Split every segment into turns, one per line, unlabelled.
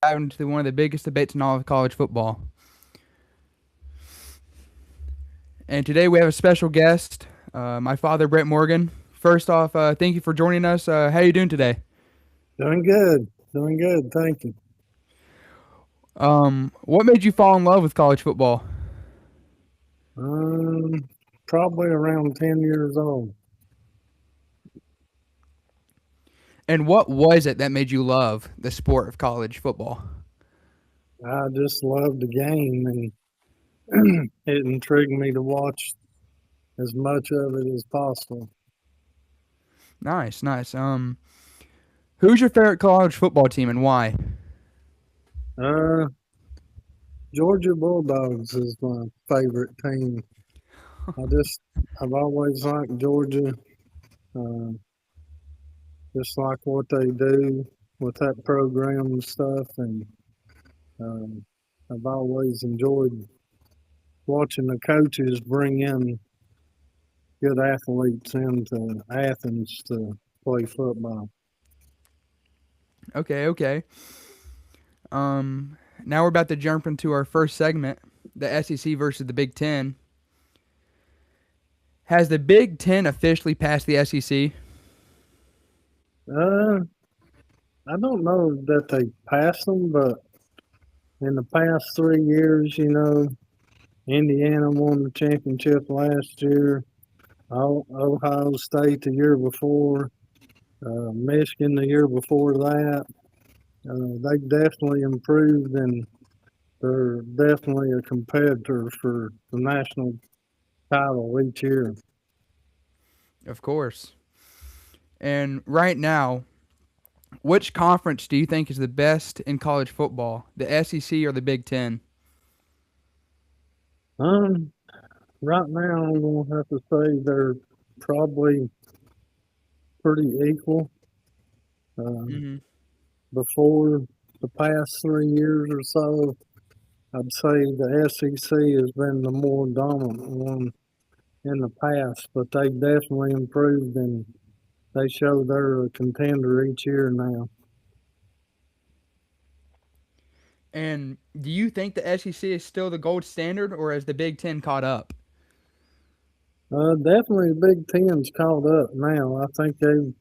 dive into one of the biggest debates in all of college football. And today we have a special guest, my father, Britt Morgan. First off, thank you for joining us. How are you doing today?
Doing good. Doing good. Thank you.
What made you fall in love with college football?
Um, Probably around 10 years old.
And what was it that made you love the sport of college football?
I just loved the game and it intrigued me to watch as much of it as possible.
Nice, nice. Who's your favorite college football team and why?
Uh, Georgia Bulldogs is my favorite team. I've always liked Georgia, uh, just like what they do with that program and stuff. And um, I've always enjoyed watching the coaches bring in good athletes into Athens to play football.
Okay, okay. Um, Now we're about to jump into our first segment, the SEC versus the Big Ten. Has the Big Ten officially passed the SEC?
Uh, I don't know that they passed them, but in the past 3 years, Indiana won the championship last year. Ohio State the year before, Michigan the year before that. They definitely improved, and they're definitely a competitor for the national title each year.
Of course. And right now, which conference do you think is the best in college football? The SEC or the Big Ten?
Um, Right now, I'm gonna have to say they're probably pretty equal. Um,
Mm-hmm.
Before the past 3 years or so, I'd say the SEC has been the more dominant one in the past, but they definitely improved and they show they're a contender each year now.
And do you think the SEC is still the gold standard, or has the Big Ten caught up?
Definitely the Big Ten's caught up now. I think they've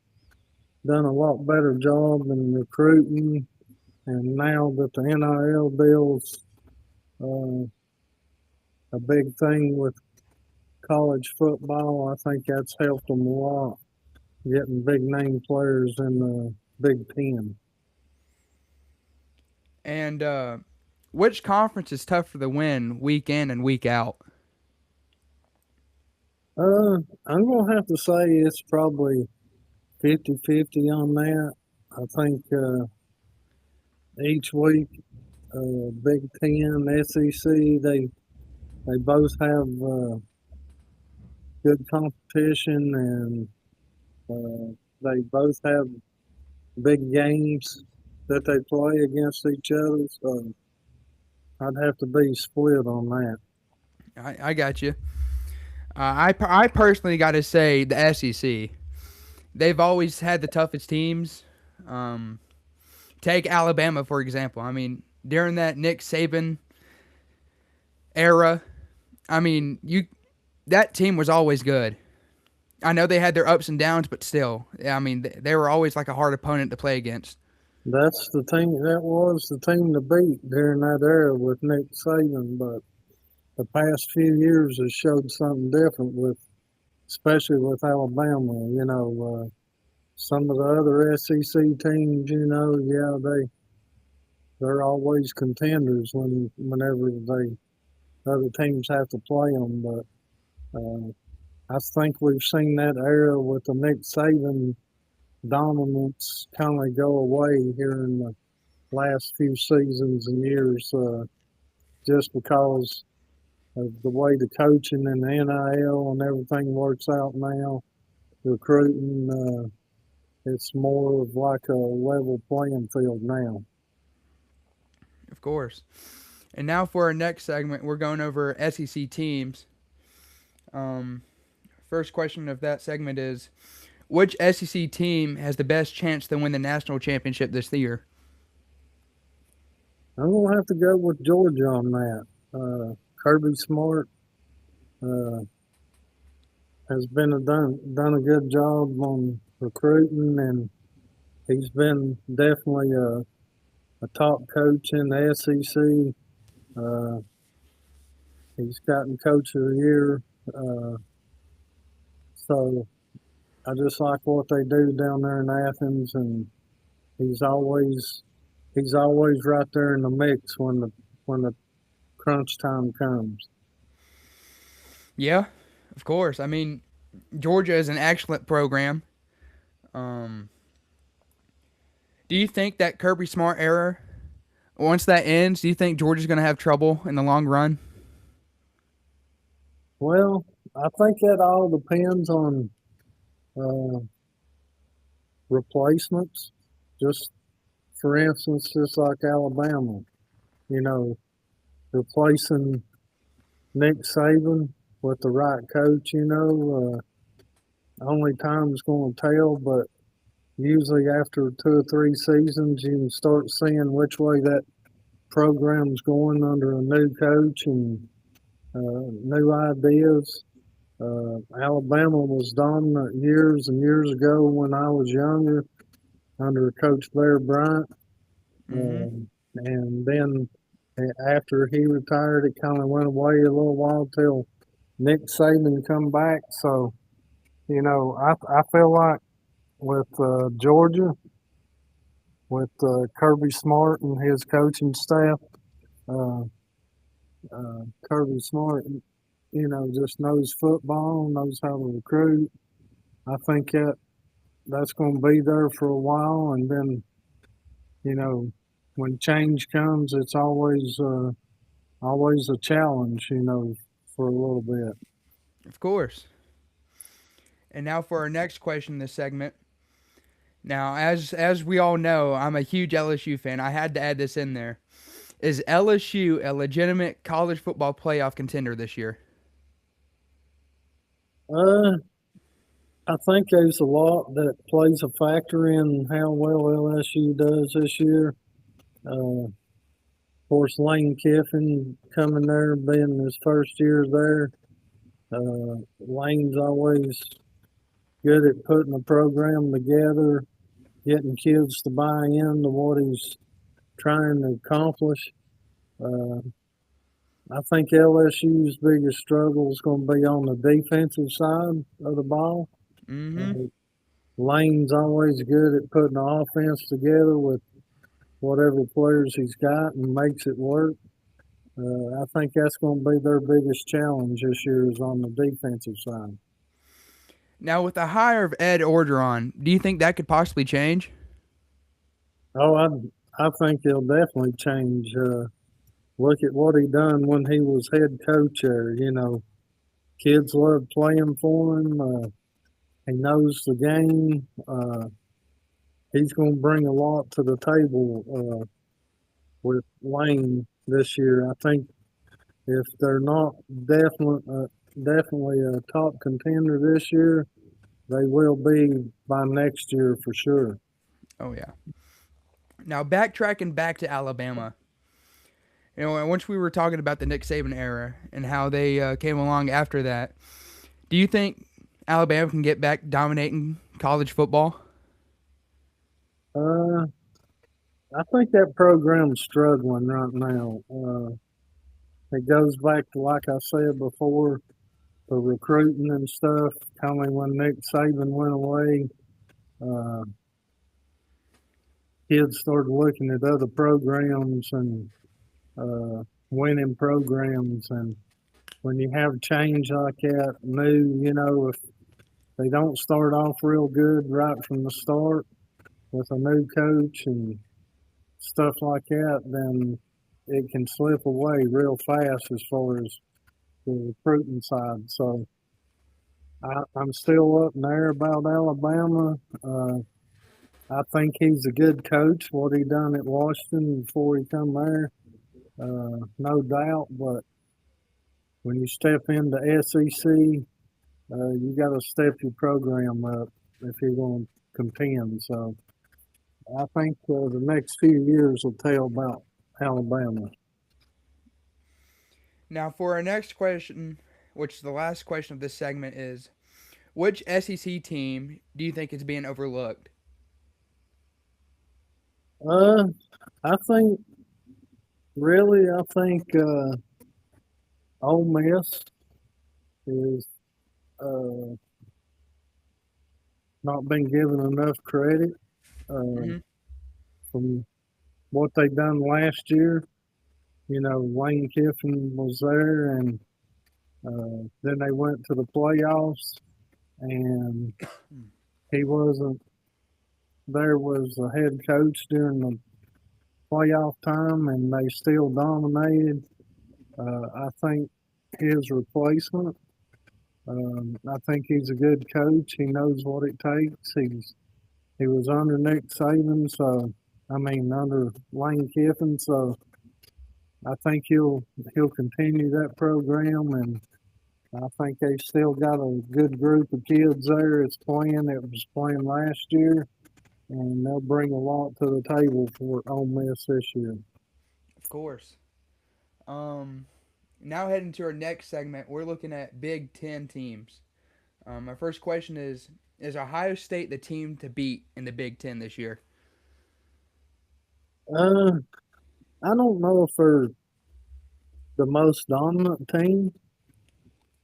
done a lot better job in recruiting, and now that the NIL deals uh, a big thing with college football. I think that's helped them a lot, getting big name players in the Big Ten.
And which conference is tougher to win week in and week out?
Uh, I'm going to have to say it's probably 50-50 on that. I think each week, Big Ten, SEC, they both have good competition and they both have big games that they play against each other. So I'd have to be split on that.
I got you. I personally got to say the SEC. They've always had the toughest teams. Um, Take Alabama for example. I mean, during that Nick Saban era, I mean, you that team was always good. I know they had their ups and downs, but still, I mean, they were always like a hard opponent to play against.
That's the team. That was the team to beat during that era with Nick Saban. But the past few years has showed something different with, especially with Alabama. Some of the other SEC teams. Yeah, they're always contenders whenever they other teams have to play them. But I think we've seen that era with the Nick Saban dominance kind of go away here in the last few seasons and years, just because of the way the coaching and the NIL and everything works out now. Recruiting, it's more of like a level playing field now.
Of course. And now for our next segment, we're going over SEC teams. Um, First question of that segment is, which SEC team has the best chance to win the national championship this year?
I'm gonna have to go with Georgia on that. Kirby Smart uh, has done a good job on recruiting, and he's been definitely a top coach in the SEC. Uh, he's gotten Coach of the Year, uh, so I just like what they do down there in Athens, and he's always he's always right there in the mix when the crunch time comes.
Yeah, of course. I mean, Georgia is an excellent program. Um, do you think that Kirby Smart era, once that ends, do you think Georgia's going to have trouble in the long run?
Well, I think that all depends on uh, replacements. Just for instance, just like Alabama, you know, replacing Nick Saban with the right coach, only time's going to tell, but usually after 2 or 3 seasons, you can start seeing which way that program's going under a new coach and new ideas. Alabama was dominant years and years ago when I was younger under Coach Bear Bryant.
Mm-hmm.
And then after he retired, it kind of went away a little while till Nick Saban come back. So, I feel like with Georgia, with Kirby Smart and his coaching staff, uh, Kirby Smart, just knows football, knows how to recruit. I think that's going to be there for a while, and then you know when change comes, it's always a challenge, for a little bit.
Of course. And now for our next question in this segment. Now, as we all know, I'm a huge LSU fan. I had to add this in there. Is LSU a legitimate college football playoff contender this year?
Uh, I think there's a lot that plays a factor in how well LSU does this year. Of course, Lane Kiffin coming there, being his first year there. Lane's always good at putting a program together, getting kids to buy into what he's trying to accomplish. Uh, I think LSU's biggest struggle is going to be on the defensive side of the ball.
Mm-hmm.
Uh, Lane's always good at putting the offense together with whatever players he's got and makes it work. I think that's going to be their biggest challenge this year is on the defensive side.
Now, with the hire of Ed Orgeron, do you think that could possibly change?
Oh, I think he'll definitely change. Look at what he done when he was head coach there. Kids love playing for him. He knows the game. He's going to bring a lot to the table with Lane this year. I think if they're not definitely a top contender this year, they will be by next year for sure.
Oh yeah. Now backtracking back to Alabama. Once we were talking about the Nick Saban era and how they came along after that, do you think Alabama can get back dominating college football?
Uh, I think that program's struggling right now. It goes back to like I said before, the recruiting and stuff. Kind of when Nick Saban went away, uh, kids started looking at other programs and winning programs. And when you have change like that, new, if they don't start off real good right from the start with a new coach and stuff like that, then it can slip away real fast as far as the recruiting side. So I'm still up in the air about Alabama. I think he's a good coach. What he done at Washington before he come there, no doubt. But when you step into SEC, you got to step your program up if you're going to contend. So I think the next few years will tell about Alabama.
Now, for our next question, which is the last question of this segment, is which SEC team do you think is being overlooked?
Uh, I think really, I think Ole Miss is uh, not been given enough credit uh,
Mm-hmm.
from what they done last year. You know, Lane Kiffin was there, and then they went to the playoffs, and he wasn't there. Was a head coach during the playoff time, and they still dominated. I think his replacement. I think he's a good coach. He knows what it takes. He was under Nick Saban, so I mean under Lane Kiffin, so I think he'll continue that program, and I think they still got a good group of kids there. It's playing. It was playing last year, and they'll bring a lot to the table for Ole Miss this year.
Of course. Um, Now heading to our next segment, we're looking at Big Ten teams. My first question is Ohio State the team to beat in the Big Ten this year?
Uh, I don't know if they're the most dominant team,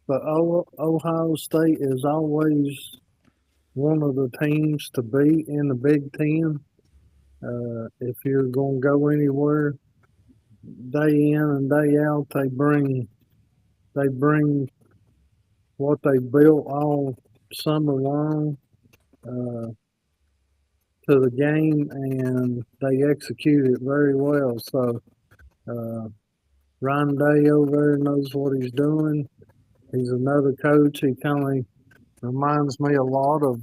but Ohio State is always one of the teams to beat in the Big Ten. If you're going to go anywhere, day in and day out, they bring what they built all summer long uh, to the game, and they execute it very well. So uh, Ryan Day over there knows what he's doing. He's another coach. He kind of reminds me a lot of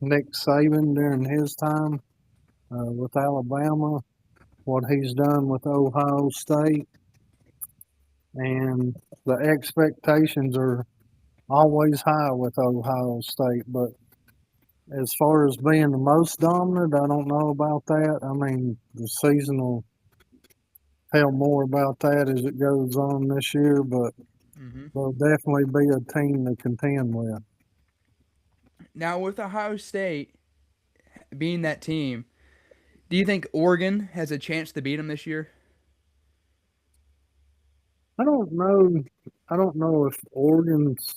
Nick Saban during his time with Alabama, what he's done with Ohio State, and the expectations are always high with Ohio State. But as far as being the most dominant, I don't know about that. I mean, the season will tell more about that as it goes on this year, but
Mm-hmm.
there'll definitely be a team to contend with.
Now, with Ohio State being that team, do you think Oregon has a chance to beat them this year?
I don't know. I don't know if Oregon's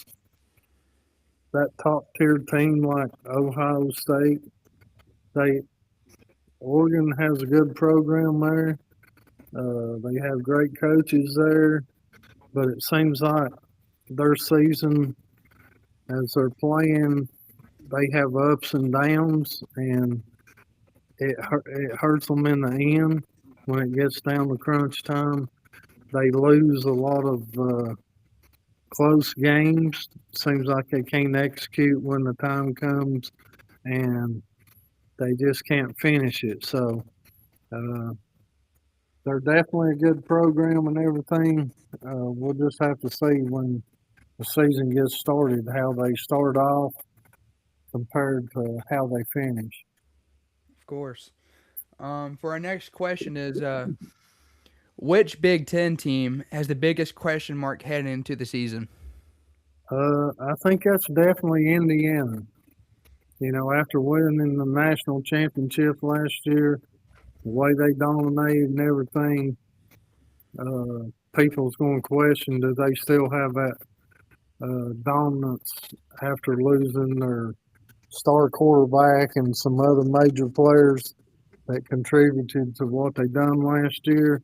that top tier team like Ohio State. They Oregon has a good program there. They have great coaches there, but it seems like their season as they're playing, they have ups and downs, and it hurts them in the end when it gets down to crunch time. They lose a lot of close games. Seems like they can't execute when the time comes, and they just can't finish it. So uh, they're definitely a good program and everything. We'll just have to see when the season gets started how they start off compared to how they finish.
Of course. For our next question is which Big Ten team has the biggest question mark heading into the season?
I think that's definitely Indiana. You know, after winning the national championship last year, the way they dominated and everything, uh, people's going to question do they still have that dominance after losing their star quarterback and some other major players that contributed to what they done last year.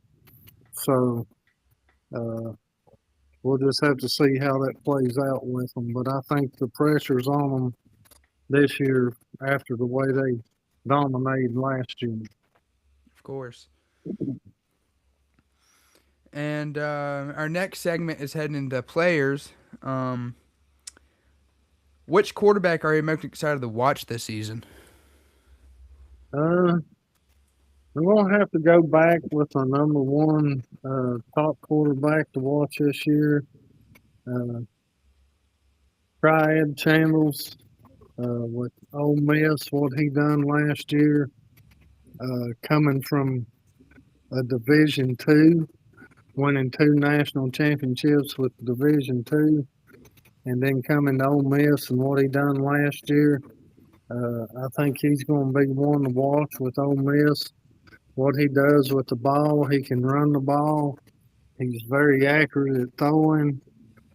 So uh, we'll just have to see how that plays out with them. But I think the pressure's on them this year after the way they dominated last year.
Of course. And our next segment is heading into players. Um, which quarterback are you most excited to watch this season?
Uh, we're going to have to go back with our number one top quarterback to watch this year. Uh, Ed Chandles with Ole Miss, what he done last year, coming from a Division two, winning two national championships with Division two, and then coming to Ole Miss and what he done last year. I think he's going to be one to watch with Ole Miss. What he does with the ball, he can run the ball. He's very accurate at throwing.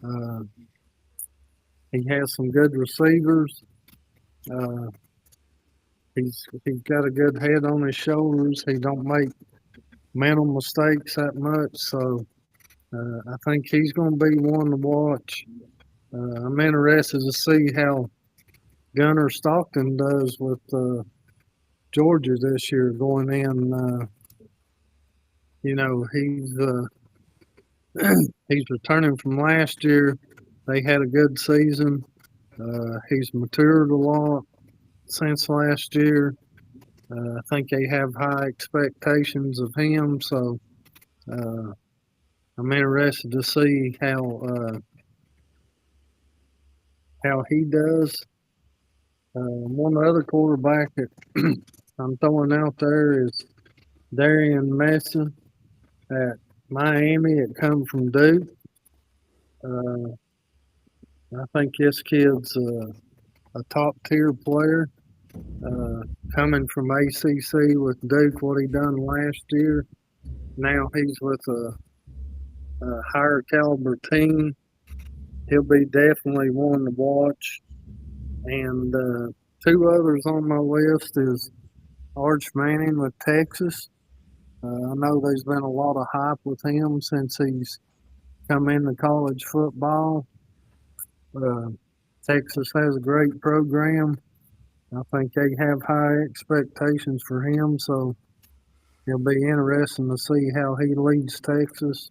Uh, he has some good receivers. Uh, he's got a good head on his shoulders. He don't make mental mistakes that much. So I think he's going to be one to watch. I'm interested to see how Gunnar Stockton does with Georgia this year going in. He's he's returning from last year. They had a good season. He's matured a lot since last year. I think they have high expectations of him, so uh, I'm interested to see how he does. One other quarterback that I'm throwing out there is Darian Mason at Miami. It comes from Duke. Uh, I think this kid's a top tier player. Uh, Coming from ACC with Duke, what he done last year. Now he's with a higher caliber team. He'll be definitely one to watch. And two others on my list is Arch Manning with Texas. I know there's been a lot of hype with him since he's come into college football. Uh, Texas has a great program. I think they have high expectations for him, so it'll be interesting to see how he leads Texas.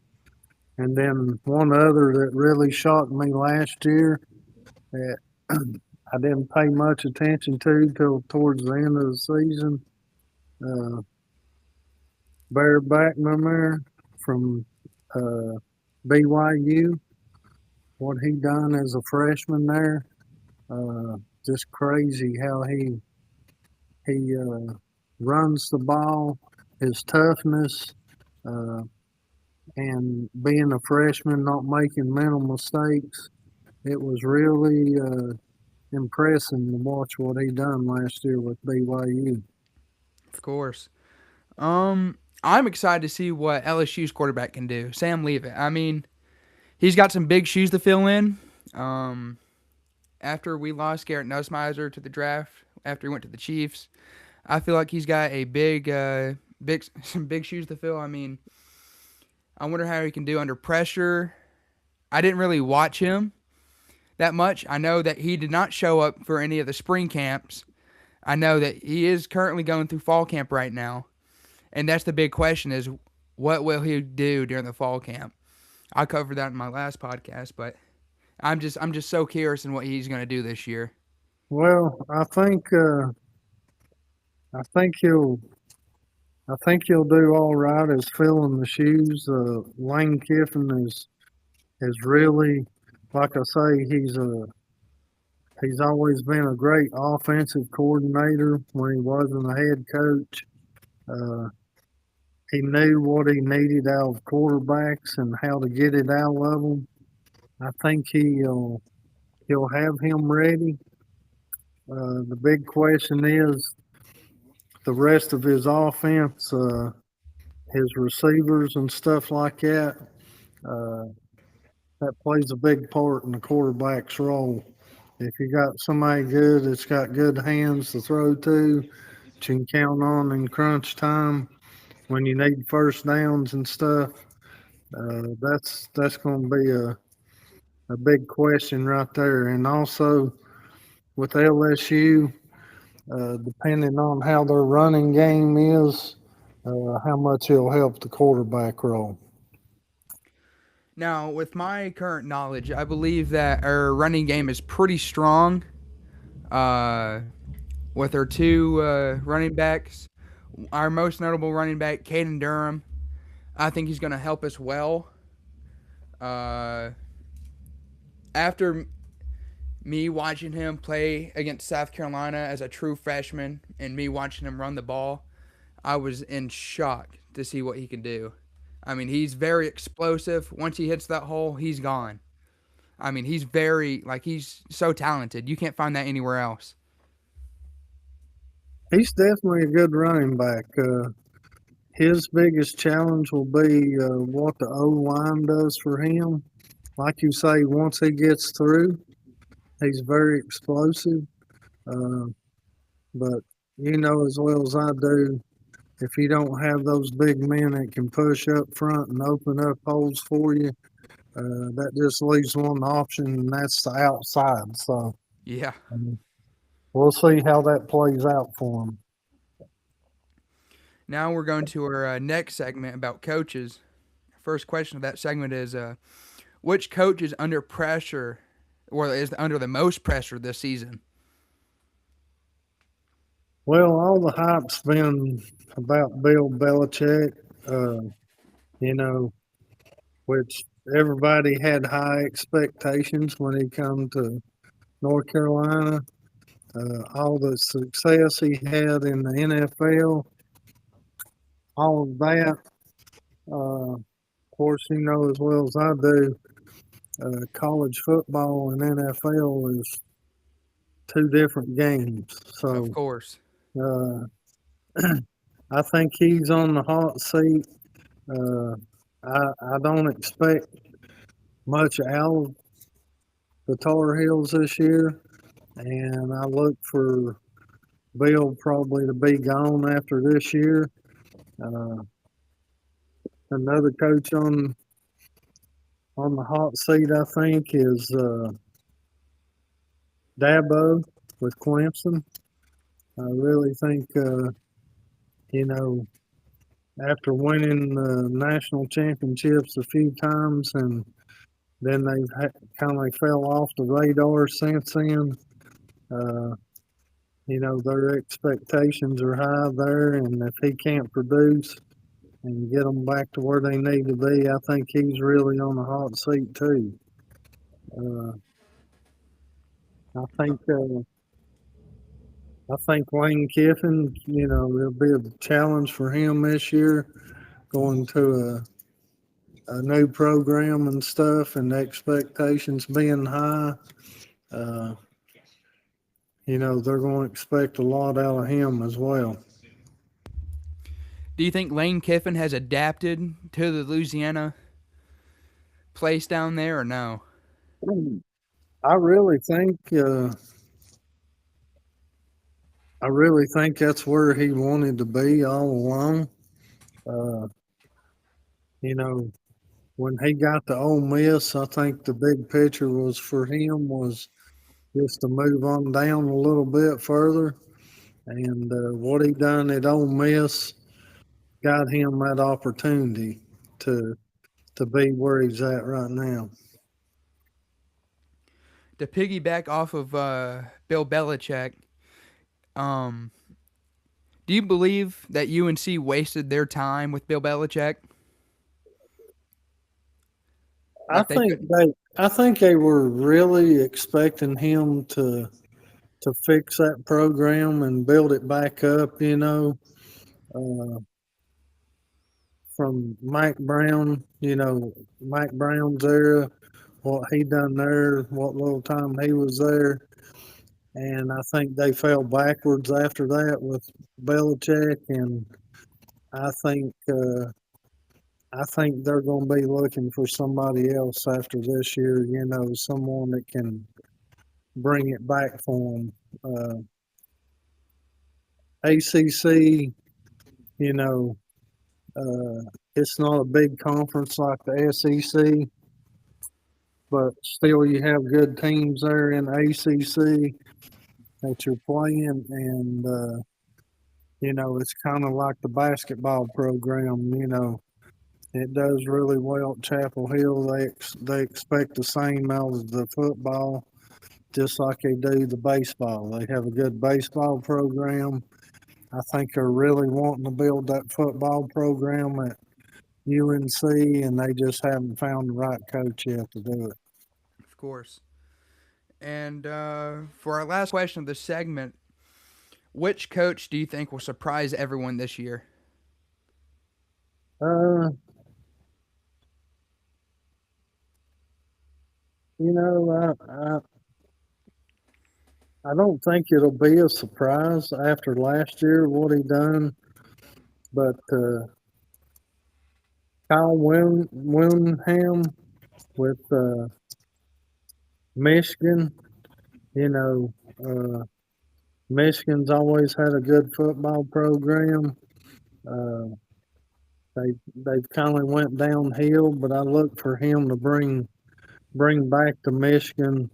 And then one other that really shocked me last year that I didn't pay much attention to till towards the end of the season. Uh, Bear Backman there from BYU, what he done as a freshman there, just crazy how he runs the ball, his toughness, uh, and being a freshman, not making mental mistakes. It was really impressive to watch what he done last year with BYU.
Of course. I'm excited to see what LSU's quarterback can do. Sam Leavitt. I mean, he's got some big shoes to fill in. Um, After we lost Garrett Nussmeiser to the draft, after he went to the Chiefs, I feel like he's got a some big shoes to fill. I mean, I wonder how he can do under pressure. I didn't really watch him that much. I know that he did not show up for any of the spring camps. I know that he is currently going through fall camp right now. And that's the big question is what will he do during the fall camp? I covered that in my last podcast, but I'm just so curious in what he's going to do this year.
Well, I think he'll I think he'll do all right as filling the shoes. Lane Kiffin is really, like I say, he's always been a great offensive coordinator when he wasn't a head coach. Uh, he knew what he needed out of quarterbacks and how to get it out of them. I think he'll have him ready. The big question is the rest of his offense, his receivers and stuff like that. Uh, that plays a big part in the quarterback's role. If you got somebody good that's got good hands to throw to, that you can count on in crunch time when you need first downs and stuff, that's going to be a big question right there. And also with LSU, depending on how their running game is, how much it'll help the quarterback role.
Now, with my current knowledge, I believe that our running game is pretty strong. Uh, with our two running backs, our most notable running back, Caden Durham, I think he's going to help us well. Uh, After me watching him play against South Carolina as a true freshman and me watching him run the ball, I was in shock to see what he can do. I mean, he's very explosive. Once he hits that hole, he's gone. I mean, he's very like he's so talented. You can't find that anywhere else.
He's definitely a good running back. His biggest challenge will be what the O line does for him. Like you say, once he gets through, he's very explosive. Uh, but you know as well as I do, if you don't have those big men that can push up front and open up holes for you, that just leaves one option, and that's the outside. So
Yeah.
um, we'll see how that plays out for him.
Now we're going to our next segment about coaches. First question of that segment is which coach is under pressure or is under the most pressure this season?
Well, all the hype's been about Bill Belichick, uh, you know, which everybody had high expectations when he come to North Carolina. All the success he had in the NFL, all of that. Of course, you know as well as I do, college football and NFL is two different games.
Of
So
course.
uh, I think he's on the hot seat. Uh, I don't expect much out of the Tar Heels this year, and I look for Bill probably to be gone after this year. Uh, Another coach on the hot seat, I think, is Dabo with Clemson. I really think, you know, after winning national championships a few times and then they've kind of fell off the radar since then. Uh, you know, their expectations are high there, and if he can't produce and get them back to where they need to be, I think he's really on the hot seat too. Uh, I think Lane Kiffin, you know, it'll be a challenge for him this year, going to a new program and stuff, and the expectations being high. Uh, you know, they're going to expect a lot out of him as well.
Do you think Lane Kiffin has adapted to the Louisiana place down there or no?
I really think, I really think that's where he wanted to be all along. Uh, you know, when he got to Ole Miss, I think the big picture was for him was just to move on down a little bit further. And what he done at Ole Miss got him that opportunity to to be where he's at right now.
To piggyback off of Bill Belichick, um, do you believe that UNC wasted their time with Bill Belichick?
I
Like they
think
could,
they were really expecting him to fix that program and build it back up. You know, uh, from Mike Brown. You know, Mike Brown's era, what he done there, what little time he was there, and I think they fell backwards after that with Belichick, and I think. I think they're going to be looking for somebody else after this year. You know, someone that can bring it back for them. ACC, you know, it's not a big conference like the SEC, but still you have good teams there in the ACC that you're playing, and you know, it's kind of like the basketball program. You know, it does really well at Chapel Hill. They expect the same out of the football, just like they do the baseball. They have a good baseball program. I think they're really wanting to build that football program at UNC, and they just haven't found the right coach yet to do it.
of course. And for our last question of this segment, which coach do you think will surprise everyone this year?
Uh, you know, I don't think it'll be a surprise after last year what he done, but Kyle Willingham with Michigan, you know, Michigan's always had a good football program. Uh, they've kind of went downhill, but I look for him to bring back to Michigan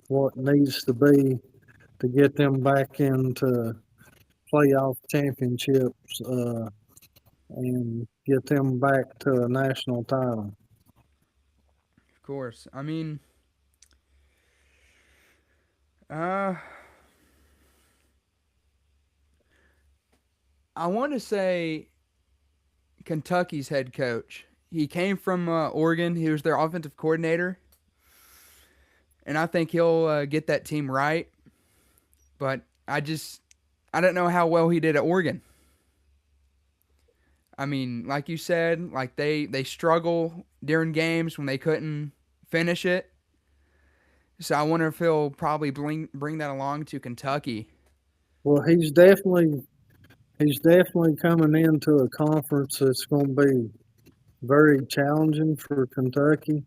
what needs to be to get them back into playoff championships and get them back to a national title.
Of course. I mean, uh, I want to say Kentucky's head coach. He came from Oregon. He was their offensive coordinator, and I think he'll get that team right. But I don't know how well he did at Oregon. I mean, like you said, like they struggle during games when they couldn't finish it. So I wonder if he'll probably bring that along to Kentucky.
Well, he's definitely coming into a conference that's going to be very challenging for Kentucky.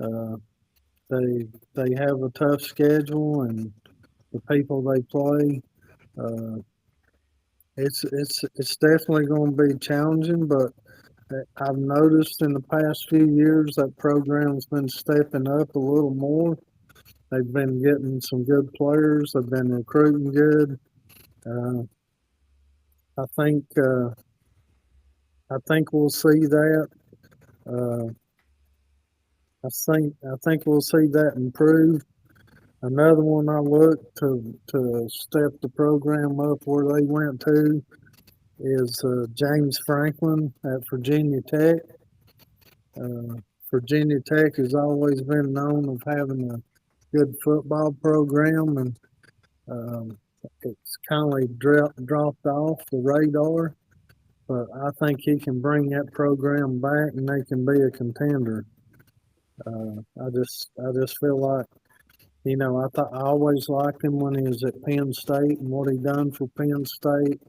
Uh, they they have a tough schedule, and the people they play. Uh, it's definitely going to be challenging, but I've noticed in the past few years that program's been stepping up a little more. They've been getting some good players. They've been recruiting good. Uh, I think I think we'll see that. Uh, I think we'll see that improve. Another one I look to step the program up where they went to is James Franklin at Virginia Tech. Uh, Virginia Tech has always been known of having a good football program, and um, it's kind of dropped off the radar. But I think he can bring that program back, and they can be a contender. I just feel like I always liked him when he was at Penn State and what he done for Penn State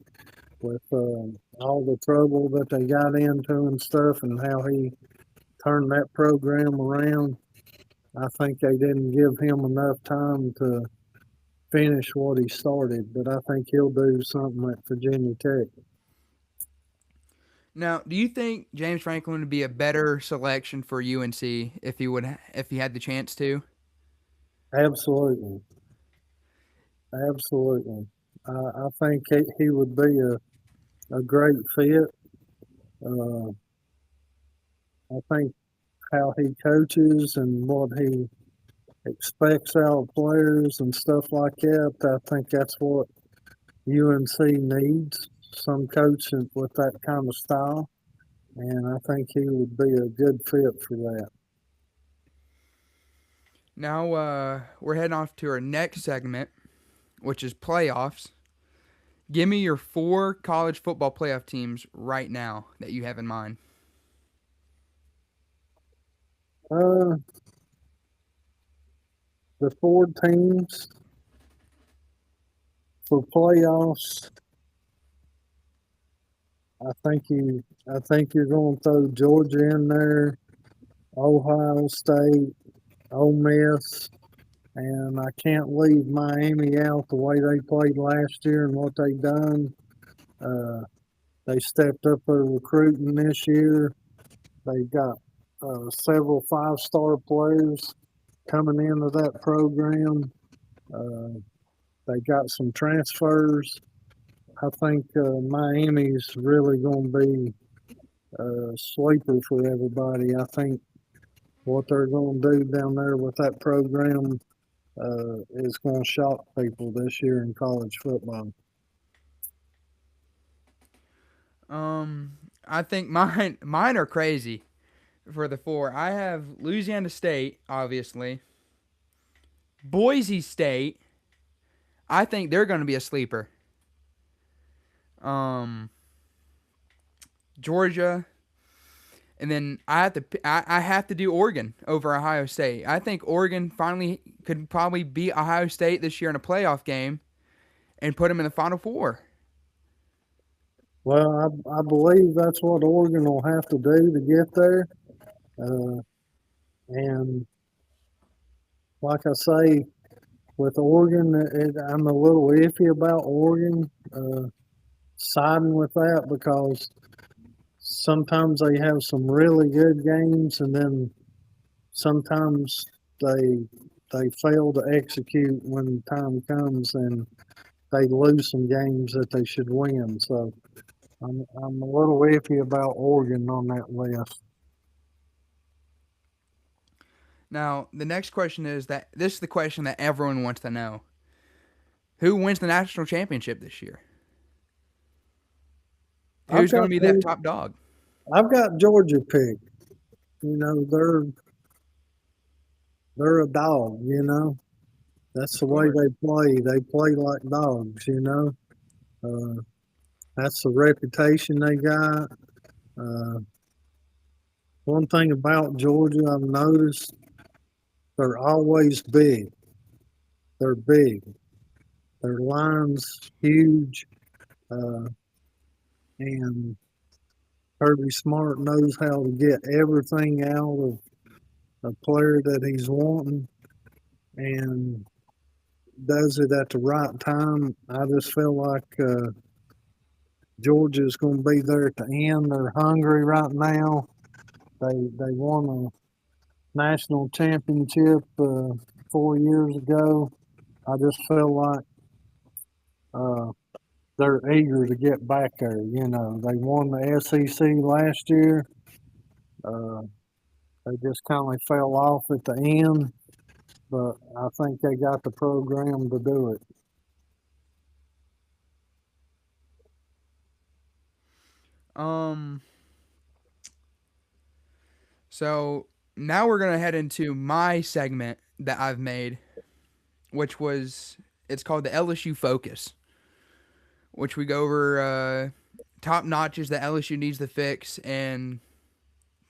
with all the trouble that they got into and stuff, and how he turned that program around. I think they didn't give him enough time to finish what he started, but I think he'll do something at Virginia Tech.
Now, do you think James Franklin would be a better selection for UNC if he had the chance to?
Absolutely, absolutely. I think he would be a great fit. Uh, I think how he coaches and what he expects out of players and stuff like that. I think that's what UNC needs, some coach with that kind of style, and I think he would be a good fit for that.
Now we're heading off to our next segment, which is playoffs. Give me your four college football playoff teams right now that you have in mind.
Uh, the four teams for playoffs, I think you're going to throw Georgia in there, Ohio State, Ole Miss, and I can't leave Miami out the way they played last year and what they done. Uh, they stepped up their recruiting this year. They got several five-star players coming into that program. Uh, they got some transfers. I think Miami's really going to be a sleeper for everybody. I think what they're going to do down there with that program is going to shock people this year in college football.
I think mine are crazy for the four. I have Louisiana State, obviously. Boise State. I think they're going to be a sleeper. Um, Georgia, and then I have to do Oregon over Ohio State. I think Oregon finally could probably beat Ohio State this year in a playoff game and put them in the Final Four.
Well, I believe that's what Oregon will have to do to get there. Uh, and like I say, with Oregon, I'm a little iffy about Oregon siding with that because sometimes they have some really good games, and then sometimes they they fail to execute when time comes, and they lose some games that they should win. So I'm a little iffy about Oregon on that list.
Now, the next question is that this is the question that everyone wants to know. Who wins the national championship this year?
I've
Who's going
got
to be that top dog?
I've got Georgia picked. You know, they're a dog. You know, that's
Of
the way
course.
they play. They play like dogs. You know, uh, that's the reputation they got. Uh, one thing about Georgia I've noticed, they're always big. They're big. Their line's huge, uh, and Kirby Smart knows how to get everything out of a player that he's wanting and does it at the right time. I just feel like Georgia's going to be there at the end. They're hungry right now. They won a national championship 4 years ago. I just feel like uh, they're eager to get back there. You know, they won the SEC last year. Uh, they just kind of fell off at the end, but I think they got the program to do it.
Um. So now we're gonna head into my segment that I've made, which was it's called the LSU Focus, which we go over top notches that LSU needs to fix and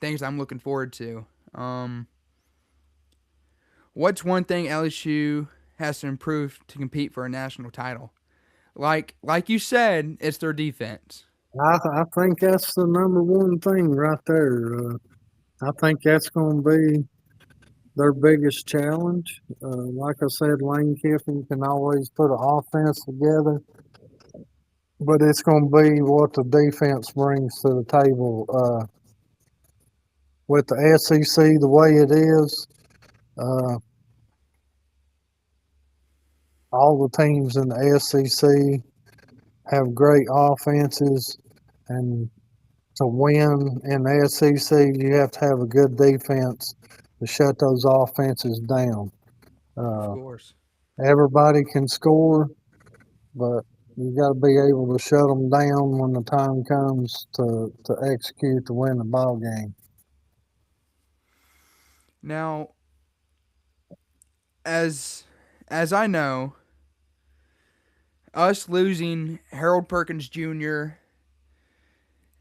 things I'm looking forward to. What's one thing LSU has to improve to compete for a national title? Like you said, it's their defense.
I think that's the number one thing right there. I think that's going to be their biggest challenge. Like I said, Lane Kiffin can always put an offense together, but it's going to be what the defense brings to the table. With the SEC the way it is, uh, all the teams in the SEC have great offenses, and to win in the SEC, you have to have a good defense to shut those offenses down.
Of
Uh,
course.
everybody can score, but you got to be able to shut them down when the time comes to execute to win the ball game.
Now, as as I know, us losing Harold Perkins Jr.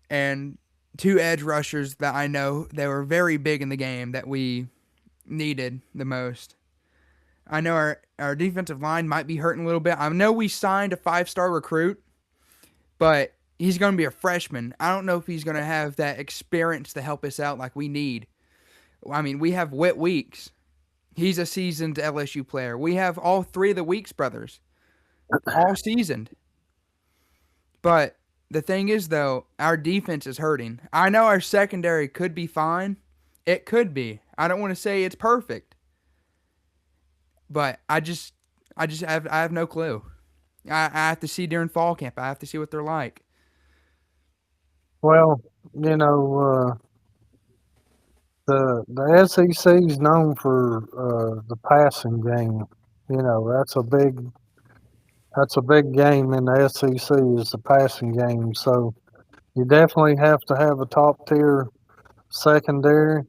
and two edge rushers that I know they were very big in the game that we needed the most. I know our defensive line might be hurting a little bit. I know we signed a 5-star recruit, but he's going to be a freshman. I don't know if he's going to have that experience to help us out like we need. I mean, we have Whit Weeks. He's a seasoned LSU player. We have all three of the Weeks brothers, all seasoned. But the thing is, though, our defense is hurting. I know our secondary could be fine. It could be. I don't want to say it's perfect, but I have no clue. I have to see during fall camp. I have to see what they're like.
Well, you know, the SEC is known for the passing game. You know, that's a big game in the SEC is the passing game. So you definitely have to have a top tier secondary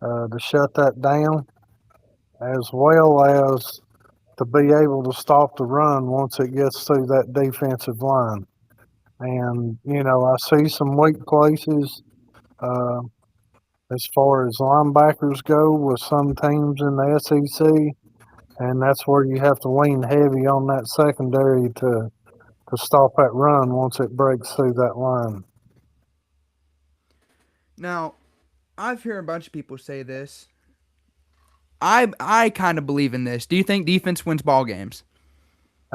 to shut that down, as well as to be able to stop the run once it gets through that defensive line. And, I see some weak places uh, as far as linebackers go with some teams in the SEC. And that's where you have to lean heavy on that secondary to stop that run once it breaks through that line.
Now, I've heard a bunch of people say this. I kind of believe in this. Do you think defense wins ball games?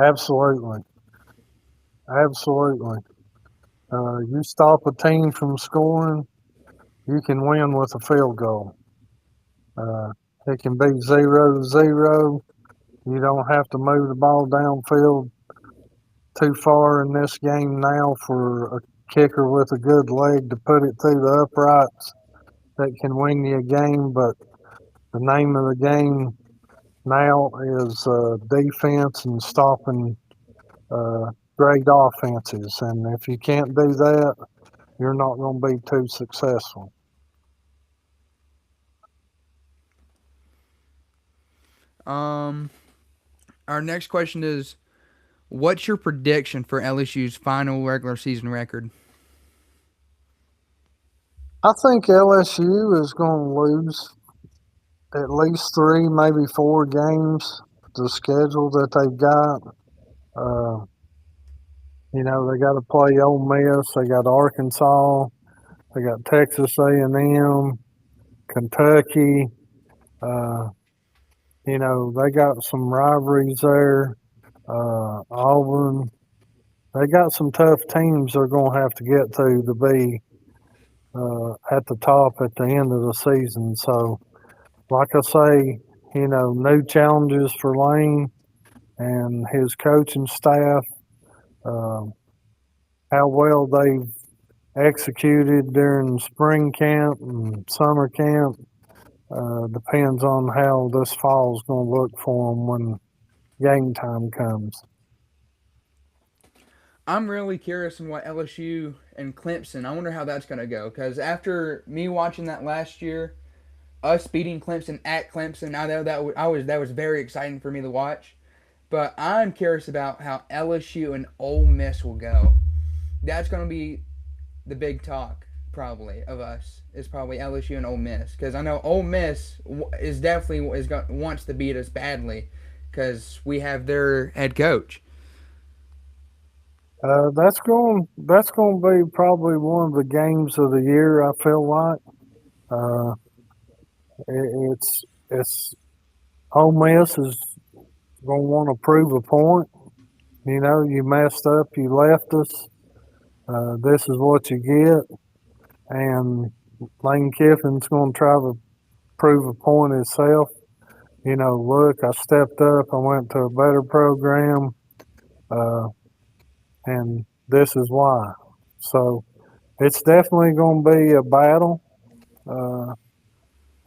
Absolutely. Absolutely. You stop a team from scoring, you can win with a field goal. Uh, it can be 0-0. You don't have to move the ball downfield too far in this game now for a kicker with a good leg to put it through the uprights that can win you a game. But the name of the game now is defense and stopping great offenses. And if you can't do that, you're not going to be too successful.
Um, our next question is, what's your prediction for LSU's final regular season record?
I think LSU is going to lose at least three, maybe four games. The schedule that they've got, uh, they got to play Ole Miss, they got Arkansas, they got Texas A&M, Kentucky. Uh, they got some rivalries there. Auburn. They got some tough teams they're going to have to get to be at the top at the end of the season. So, like I say, new challenges for Lane and his coaching staff. Um, how well they've executed during spring camp and summer camp depends on how this fall is going to look for them when game time comes.
I'm really curious in what LSU and Clemson. I wonder how that's going to go because after me watching that last year, us beating Clemson at Clemson, I know that was very exciting for me to watch. But I'm curious about how LSU and Ole Miss will go. That's going to be the big talk probably of us is probably LSU and Ole Miss because I know Ole Miss is definitely wants to beat us badly because we have their head coach.
That's going to be probably one of the games of the year. I feel like uh, it's Ole Miss is going to want to prove a point. You messed up, you left us. This is what you get, and Lane Kiffin's going to try to prove a point himself. Look, I stepped up. I went to a better program, uh, and this is why. So it's definitely going to be a battle. Uh,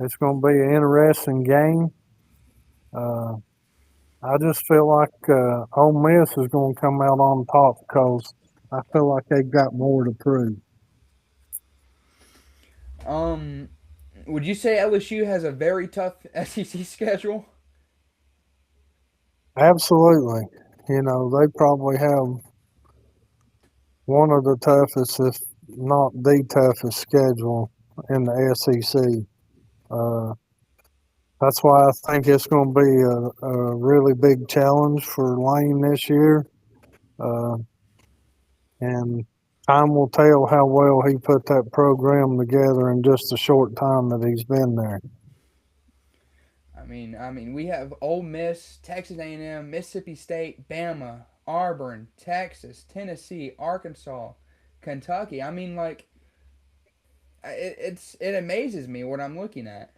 it's going to be an interesting game. Uh, I just feel like Ole Miss is going to come out on top because I feel like they've got more to prove.
Um, would you say LSU has a very tough SEC schedule?
Absolutely. They probably have one of the toughest, if not the toughest, schedule in the SEC. Uh, that's why I think it's going to be a really big challenge for Lane this year. Uh, and time will tell how well he put that program together in just a short time that he's been there.
We have Ole Miss, Texas A&M, Mississippi State, Bama, Auburn, Texas, Tennessee, Arkansas, Kentucky. It amazes me what I'm looking at.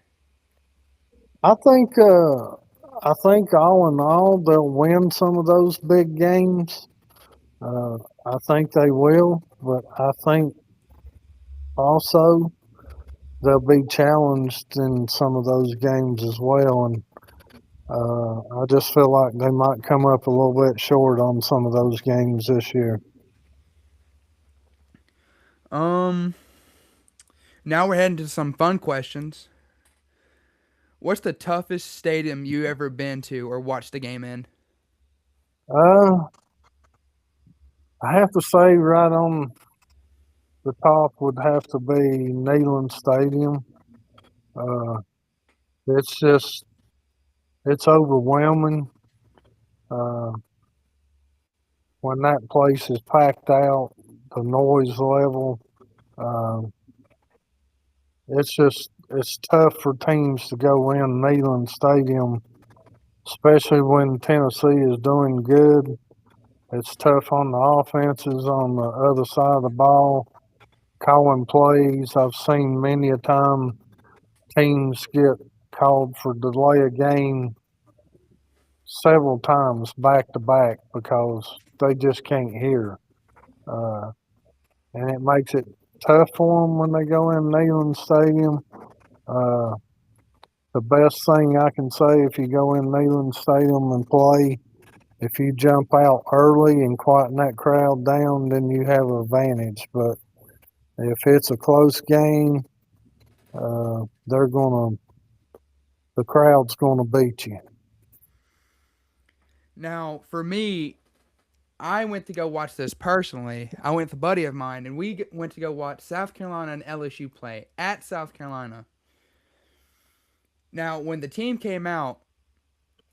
I think uh, I think all in all they'll win some of those big games. Uh, I think they will, but I think also they'll be challenged in some of those games as well. And I just feel like they might come up a little bit short on some of those games this year.
Um, Now we're heading to some fun questions. What's the toughest stadium you ever been to or watched a game in?
Uh, I have to say, right on the top would have to be Neyland Stadium. Uh, it's just it's overwhelming uh, when that place is packed out. The noise level, uh, it's tough for teams to go in Neyland Stadium, especially when Tennessee is doing good. It's tough on the offenses on the other side of the ball, calling plays. I've seen many a time teams get called for delay a game several times back to back because they just can't hear. Uh, and it makes it tough for them when they go in Neyland Stadium. Uh, the best thing I can say if you go in Neyland Stadium and play, if you jump out early and quieten that crowd down, then you have an advantage. But if it's a close game, they're gonna the crowd's gonna beat you.
Now, for me, I went to go watch this personally. I went with a buddy of mine, and we went to go watch South Carolina and LSU play at South Carolina. Now, when the team came out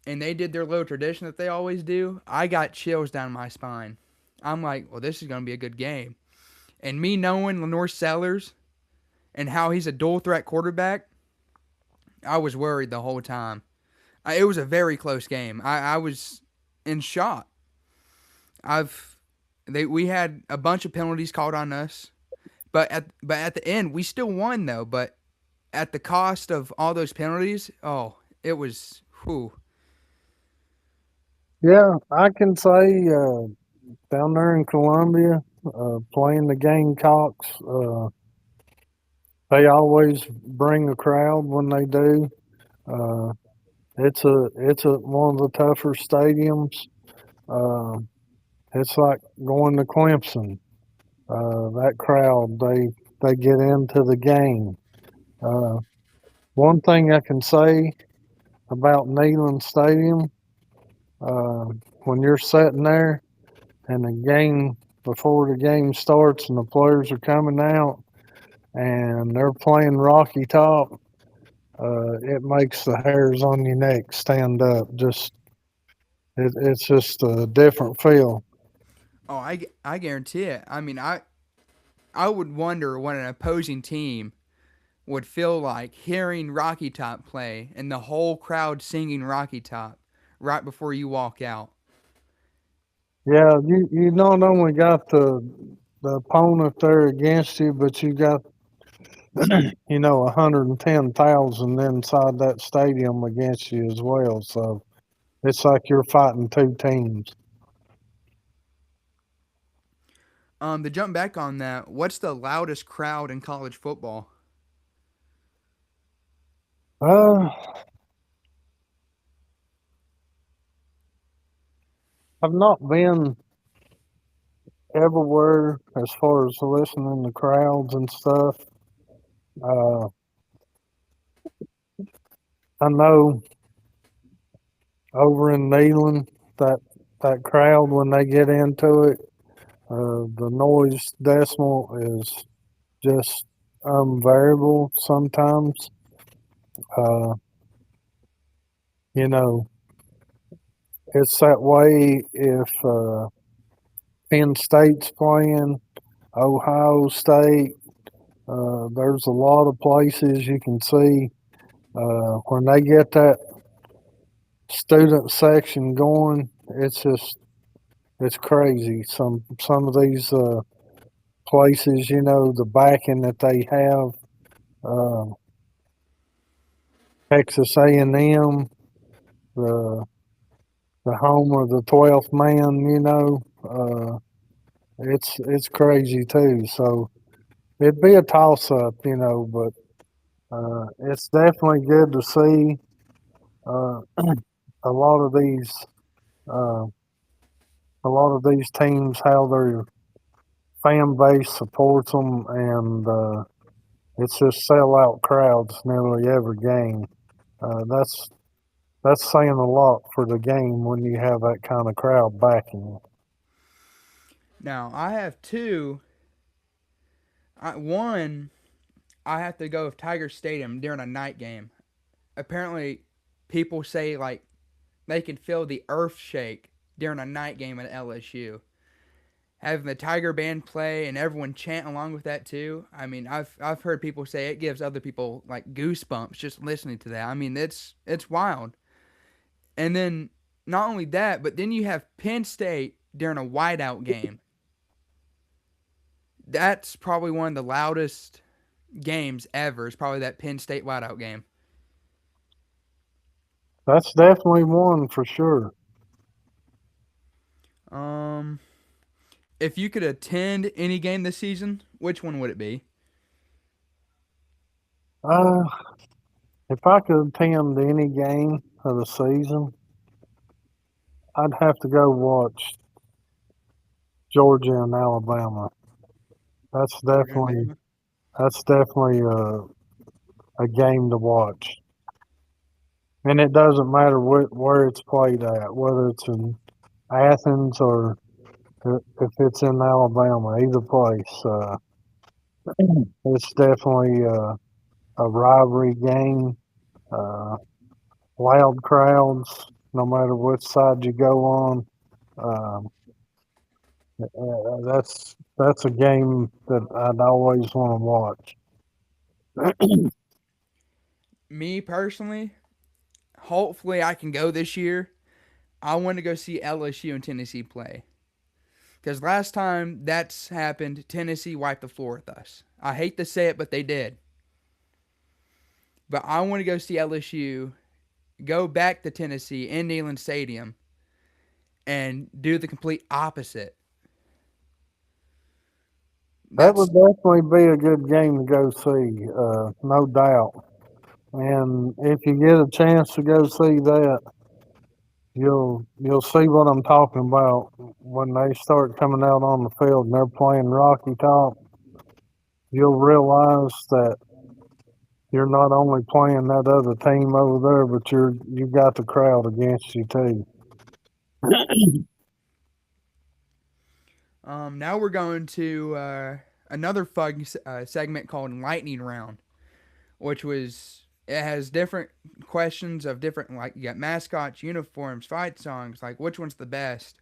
and they did their little tradition that they always do, I got chills down my spine. I'm like, well, this is going to be a good game. And me knowing Lenore Sellers and how he's a dual threat quarterback, I was worried the whole time. It was a very close game. I was in shock. We had a bunch of penalties called on us, but at the end we still won though. But at the cost of all those penalties, oh, it was whew.
Yeah, I can say down there in Columbia, playing the Gamecocks, they always bring a crowd when they do. Uh, it's a one of the tougher stadiums. Uh, it's like going to Clemson. That crowd, they get into the game. Uh, one thing I can say about Neyland Stadium, uh, when you're sitting there and the game before the game starts and the players are coming out and they're playing Rocky Top, it makes the hairs on your neck stand up. It's just a different feel.
Oh, I guarantee it. I mean, I would wonder what an opposing team would feel like hearing Rocky Top play and the whole crowd singing Rocky Top right before you walk out.
Yeah, you not only got the opponent there against you, but you got 110,000 inside that stadium against you as well. So it's like you're fighting two teams.
To jump back on that, what's the loudest crowd in college football?
Uh, I've not been everywhere as far as listening to crowds and stuff. Uh, I know over in Neyland that that crowd when they get into it, the noise decimal is just unbearable sometimes. Uh, you know, it's that way if Penn State's playing, Ohio State. There's a lot of places you can see when they get that student section going. It's crazy. Some of these places, the backing that they have. Uh, Texas A&M, the the home of the 12th man. It's crazy too. So it'd be a toss up, but it's definitely good to see uh, a lot of these uh, a lot of these teams how their fan base supports them, and it's just sellout crowds nearly every game. That's saying a lot for the game when you have that kind of crowd backing you.
Now I have two. One, I have to go with Tiger Stadium during a night game. Apparently, people say like they can feel the earth shake during a night game at LSU. Having the Tiger band play and everyone chant along with that too. I mean, I've heard people say it gives other people like goosebumps just listening to that. I mean, it's wild. And then not only that, but then you have Penn State during a whiteout game. That's probably one of the loudest games ever. Is probably that Penn State whiteout game.
That's definitely one for sure.
Um, if you could attend any game this season, which one would it be?
Uh, if I could attend any game of the season, I'd have to go watch Georgia and Alabama. That's
Georgia and
definitely
Bama.
that's definitely a game to watch. And it doesn't matter where it's played at, whether it's in Athens or if it's in Alabama, either place. It's definitely a rivalry game. Uh, Loud crowds, no matter which side you go on. Um, that's a game that I'd always want to watch.
Me personally, hopefully I can go this year. I want to go see LSU and Tennessee play. Because last time that's happened, Tennessee wiped the floor with us. I hate to say it, but they did. But I want to go see LSU, go back to Tennessee in Neyland Stadium, and do the complete opposite.
That would
That's
definitely be a good game to go see, no doubt. And if you get a chance to go see that, you'll see what I'm talking about when they start coming out on the field and they're playing Rocky Top. You'll realize that you're not only playing that other team over there, but you got the crowd against you too.
now we're going to another fun segment called Lightning Round, which was it has different questions of different like you got mascots, uniforms, fight songs. Like which one's the best?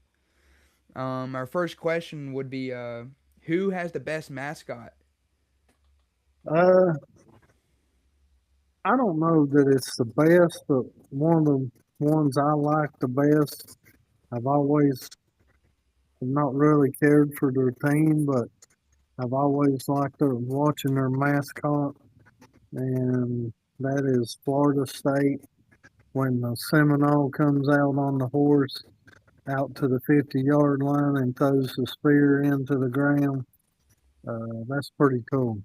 Our first question would be who has the best mascot?
Uh, I don't know that it's the best, but one of the ones I like the best. I've always not really cared for their team, but I've always liked watching their mascot, and that is Florida State. When the Seminole comes out on the horse out to the 50-yard line and throws the spear into the ground, that's pretty cool.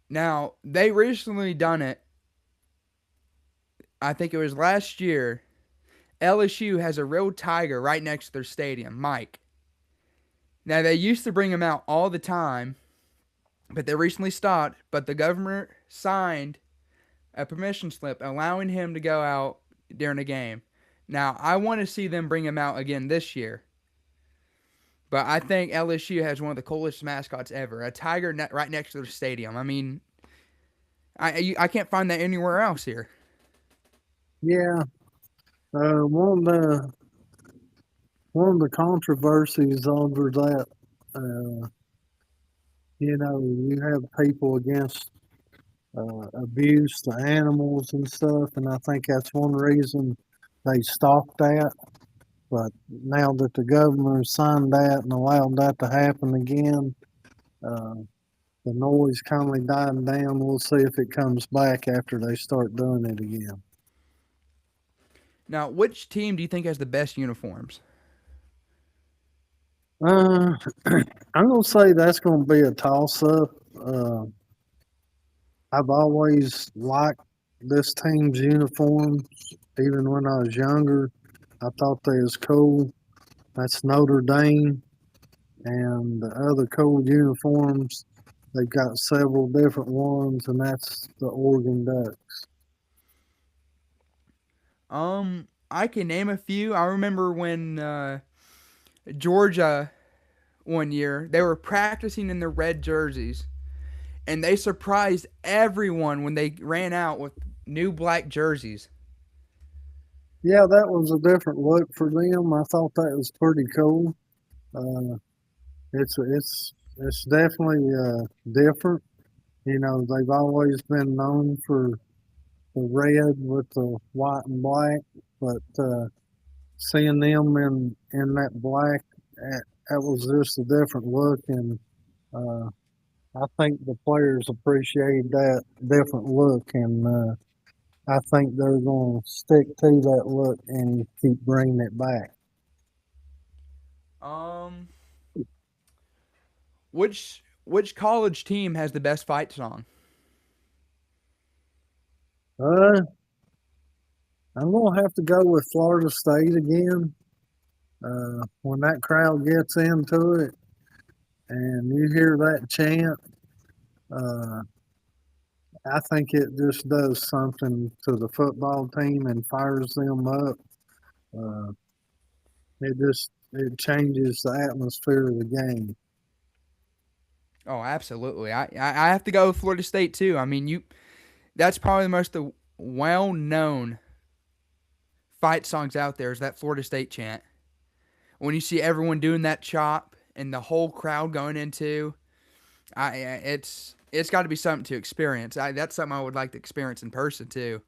Now they recently done it. I think it was last year. LSU has a real tiger right next to their stadium, Mike. Now they used to bring him out all the time, but they recently stopped. But the governor signed a permission slip allowing him to go out during a game. Now I want to see them bring him out again this year. But I think LSU has one of the coolest mascots ever. A tiger right next to their stadium. I mean, I can't find that anywhere else here.
Yeah, uh, one of the one of the controversies over that, uh, you have people against abuse to animals and stuff, and I think that's one reason they stopped that. But now that the governor signed that and allowed that to happen again, uh, the noise kind of died down. We'll see if it comes back after they start doing it again.
Now, which team do you think has the best uniforms?
Uh, I'm gonna say that's gonna be a toss up. I've always liked this team's uniforms, even when I was younger. I thought they was cool. That's Notre Dame, and the other cool uniforms. They've got several different ones, and that's the Oregon Duck.
I can name a few. I remember when Georgia one year, they were practicing in their red jerseys, and they surprised everyone when they ran out with new black jerseys.
Yeah, that was a different look for them. I thought that was pretty cool. Uh, it's definitely different. You know, they've always been known for the red with the white and black, but seeing them in that black, that was just a different look, and uh, I think the players appreciate that different look, and I think they're going to stick to that look and keep bringing it back.
Um, which college team has the best fight song?
Uh, I'm going to have to go with Florida State again. When that crowd gets into it and you hear that chant, uh, I think it just does something to the football team and fires them up. Uh, it changes the atmosphere of the game.
Oh, absolutely. I have to go with Florida State too. I mean, that's probably the most well known fight songs out there is that Florida State chant. When you see everyone doing that chop and the whole crowd going into, it's got to be something to experience. That's something I would like to experience in person too.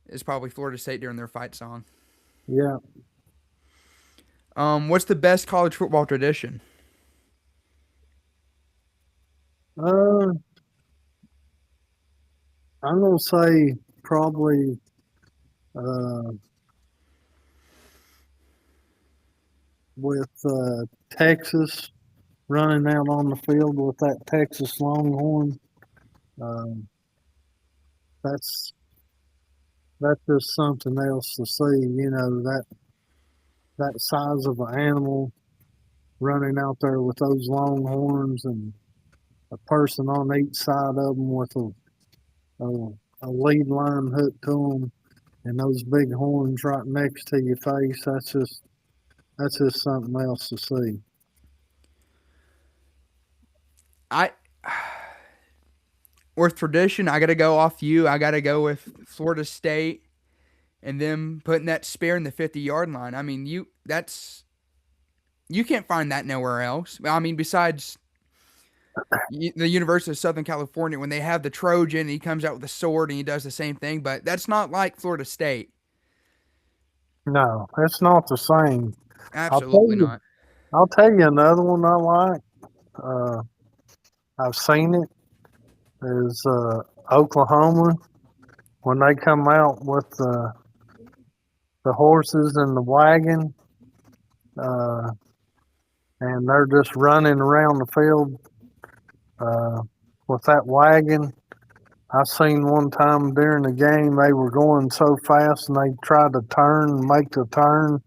Is probably Florida State during their fight song.
Yeah.
What's the best college football tradition?
Uh, I'm gonna say probably uh, with Texas running out on the field with that Texas Longhorn. Um, that's that's just something else to see. You know that size of an animal running out there with those Longhorns and a person on each side of them with a, a lead line hooked to them and those big horns right next to your face. That's just something else to see.
I with tradition, I got to go off you. I got to go with Florida State and them putting that spear in the 50-yard line. I mean, you can't find that nowhere else. I mean, besides the University of Southern California when they have the Trojan, he comes out with a sword and he does the same thing, but that's not like Florida State.
No, it's not the same. I'll tell
Absolutely
you.
not.
I'll tell you another one I like. Uh, I've seen it is Oklahoma when they come out with the horses and the wagon, uh, and they're just running around the field uh, with that wagon. I seen one time during the game they were going so fast and they tried to turn, make the turn,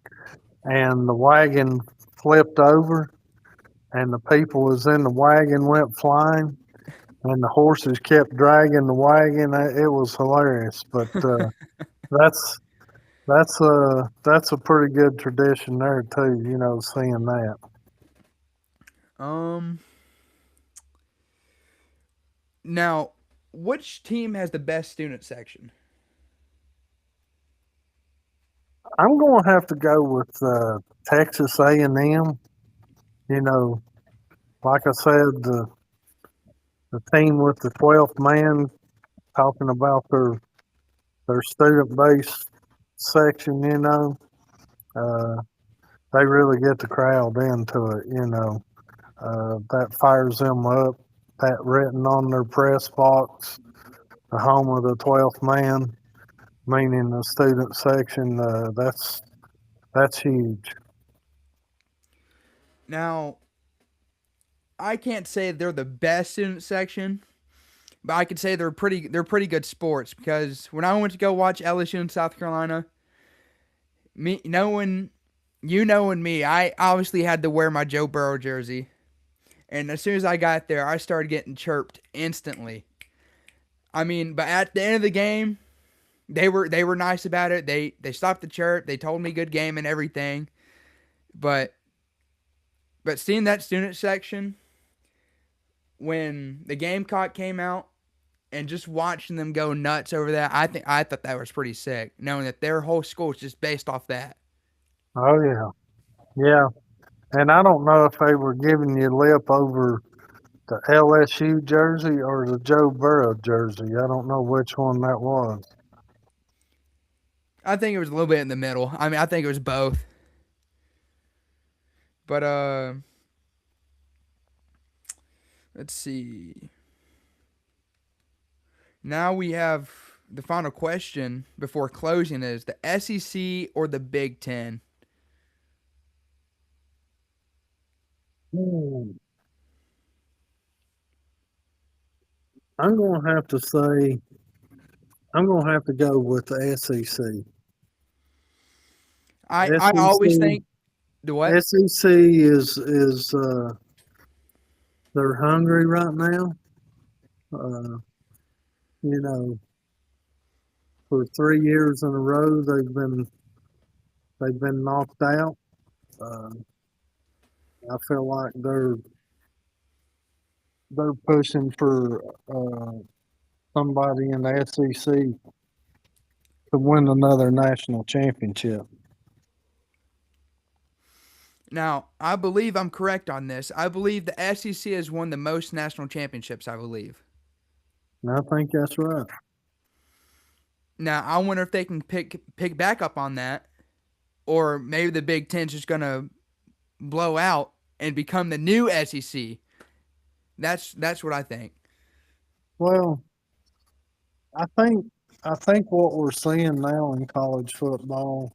and the wagon flipped over, and the people was in the wagon went flying, and the horses kept dragging the wagon. It was hilarious, but that's that's a pretty good tradition there too. You know, seeing that.
um Now, which team has the best student section?
I'm going to have to go with Texas A&M. You know, like I said, the team with the 12th man talking about their student based section. You know, uh, they really get the crowd into it. You know, that fires them up. That written on their press box, the home of the 12th man, meaning the student section. That's huge.
Now, I can't say they're the best student section, but I could say they're pretty good sports because when I went to go watch LSU in South Carolina, me knowing you knowing me, I obviously had to wear my Joe Burrow jersey. And as soon as I got there, I started getting chirped instantly. I mean, but at the end of the game, they were nice about it. They stopped the chirp. They told me good game and everything. But But seeing that student section when the Gamecock came out and just watching them go nuts over that, I thought that was pretty sick, knowing that their whole school is just based off that.
Oh yeah, yeah. And I don't know if they were giving you lip over the LSU jersey or the Joe Burrow jersey. I don't know which one that was.
I think it was a little bit in the middle. I mean, I think it was both. But let's see. Now we have the final question before closing is the SEC or the Big Ten?
Hmm. I'm gonna have to say I'm gonna have to go with the SEC.
I always
SEC
think the what?
SEC is they're hungry right now. Uh, you know, for 3 years in a row they've been knocked out. Uh, I feel like they're pushing for somebody in the SEC to win another national championship.
Now, I believe I'm correct on this. I believe the SEC has won the most national championships, I believe.
And I think that's right.
Now, I wonder if they can pick back up on that, or maybe the Big Ten's just gonna blow out and become the new SEC. That's what I think.
Well, I think I think what we're seeing now in college football,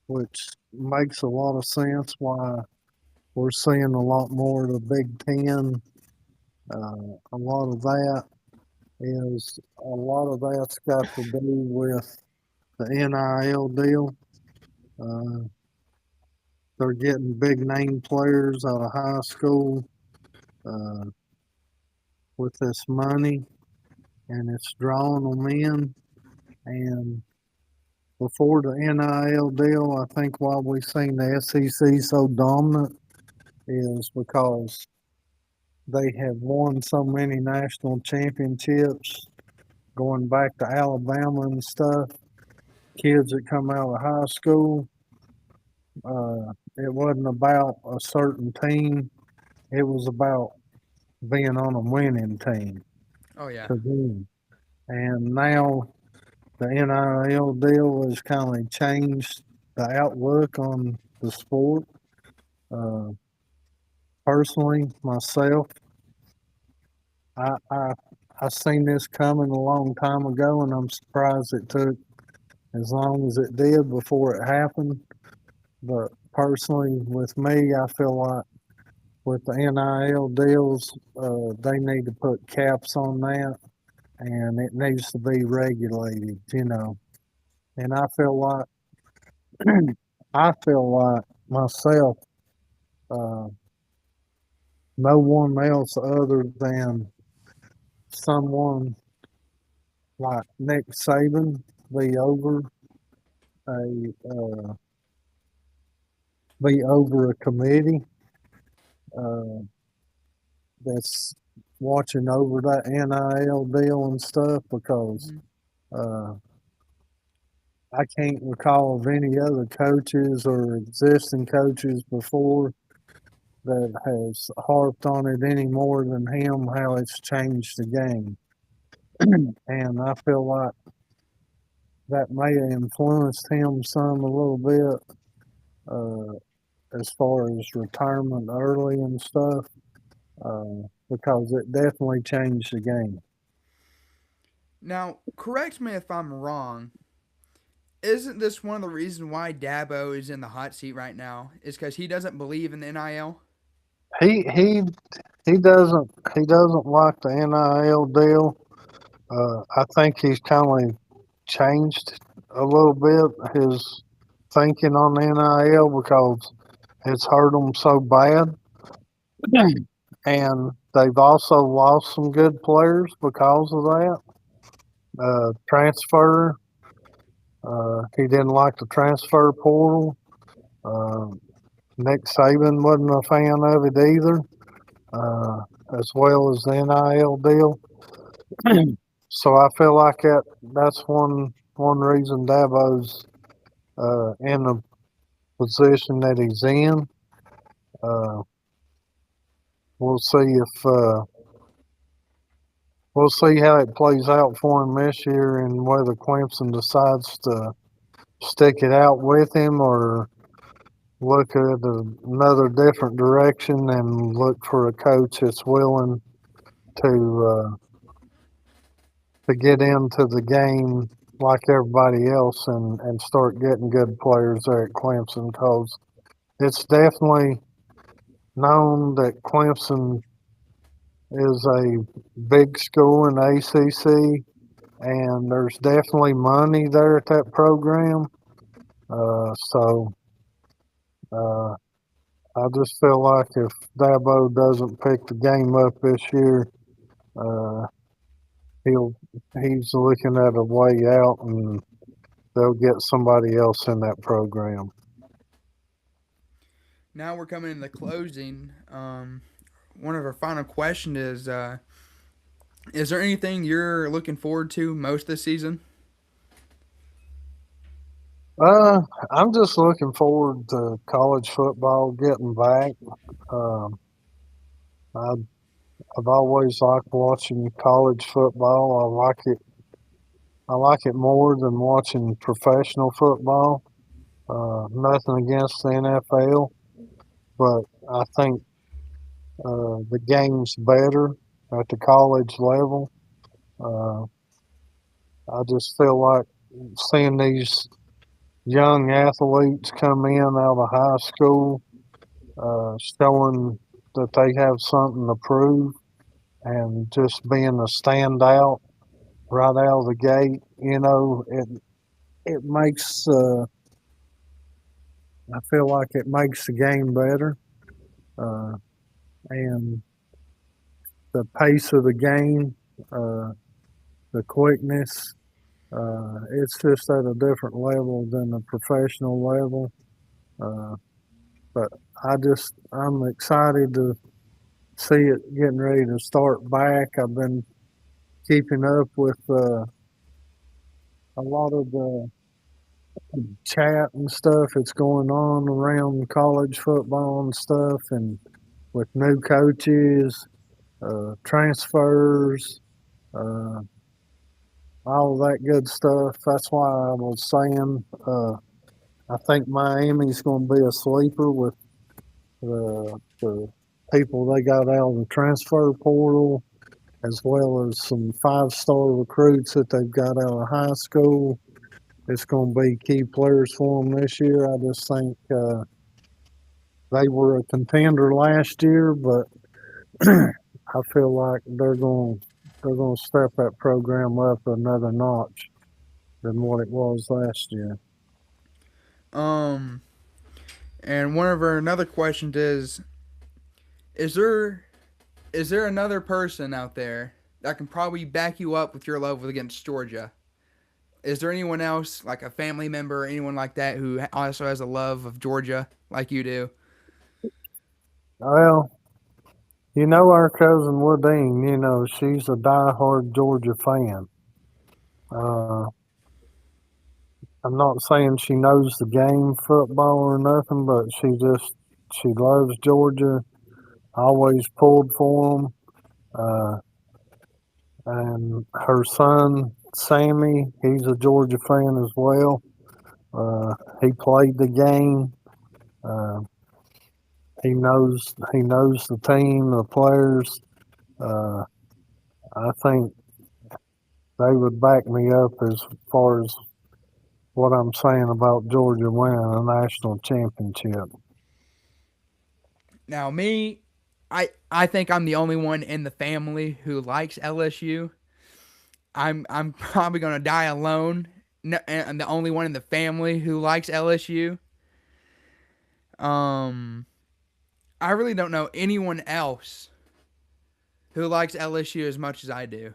which makes a lot of sense, why we're seeing a lot more of the Big Ten. A lot of that is a lot of that's got to do with the NIL deal. Uh, they're getting big name players out of high school uh, with this money, and it's drawing them in. And before the NIL deal, I think why we've seen the SEC so dominant is because they have won so many national championships going back to Alabama and stuff. Kids that come out of high school, it wasn't about a certain team, it was about being on a winning team
Oh yeah.
to win. And now the NIL deal has kind of changed the outlook on the sport. Uh, Personally, myself, I, I I seen this coming a long time ago, and I'm surprised it took as long as it did before it happened. But personally, with me, I feel like with the NIL deals, they need to put caps on that, and it needs to be regulated. And I feel like myself, uh, no one else other than someone like Nick Saban be over a be over a committee uh, that's watching over that NIL deal and stuff because
Hmm.
uh, I can't recall of any other coaches or existing coaches before that has harped on it any more than him how it's changed the game. And I feel like that may have influenced him some a little bit as far as retirement early and stuff because it definitely changed the game.
Now, correct me if I'm wrong. Isn't this one of the reasons why Dabo is in the hot seat right now? Is because he doesn't believe in the NIL?
He he he doesn't like the NIL deal. I think he's kind of changed a little bit his thinking on the NIL because it's hurt them so bad. And they've also lost some good players because of that. Transfer, he didn't like the transfer portal. Uh, Nick Saban wasn't a fan of it either, as well as the NIL deal. So I feel like that's one reason Dabo's in the position that he's in. Uh, we'll see if we'll see how it plays out for him this year, and whether Clemson decides to stick it out with him or look at another different direction and look for a coach that's willing to uh, to get into the game like everybody else and start getting good players there at Clemson, because it's definitely known that Clemson is a big school in the ACC, and there's definitely money there at that program. So uh, I just feel like if Dabo doesn't pick the game up this year, uh, he'll he's looking at a way out, and they'll get somebody else in that program.
Now we're coming in the closing. One of our final question is there anything you're looking forward to most this season?
Uh, I'm just looking forward to college football getting back. Um, I, I've always liked watching college football. I like it more than watching professional football. Nothing against the NFL, but I think the game's better at the college level. Uh, I just feel like seeing these young athletes come in out of high school, showing that they have something to prove, and just being a standout right out of the gate. It makes I feel like it makes the game better, uh, and the pace of the game, uh, the quickness. It's just at a different level than the professional level. Uh, but I'm excited to see it getting ready to start back. I've been keeping up with a lot of the chat and stuff that's going on around college football and stuff, and with new coaches, transfers, uh, all that good stuff. That's why I was saying I think Miami's going to be a sleeper with the people they got out of the transfer portal, as well as some 5-star recruits that they've got out of high school. It's going to be key players for them this year. I just think they were a contender last year, but I feel like they're going to step that program up another notch than what it was last year.
Um, and one of our another questions is there is there another person out there that can probably back you up with your love against Georgia? Is there anyone else, like a family member or anyone like that, who also has a love of Georgia like you do?
Well, our cousin Woodine, she's a diehard Georgia fan. Uh, I'm not saying she knows the game football or nothing, but she loves Georgia. Always pulled for them. And her son Sammy, he's a Georgia fan as well. Uh, he played the game. Uh, he knows the team, the players. Uh, I think they would back me up as far as what I'm saying about Georgia winning a national championship.
Now, me, I think I'm the only one in the family who likes LSU. I'm probably gonna die alone. No, and I'm the only one in the family who likes LSU. Um, I really don't know anyone else who likes LSU as much as I do.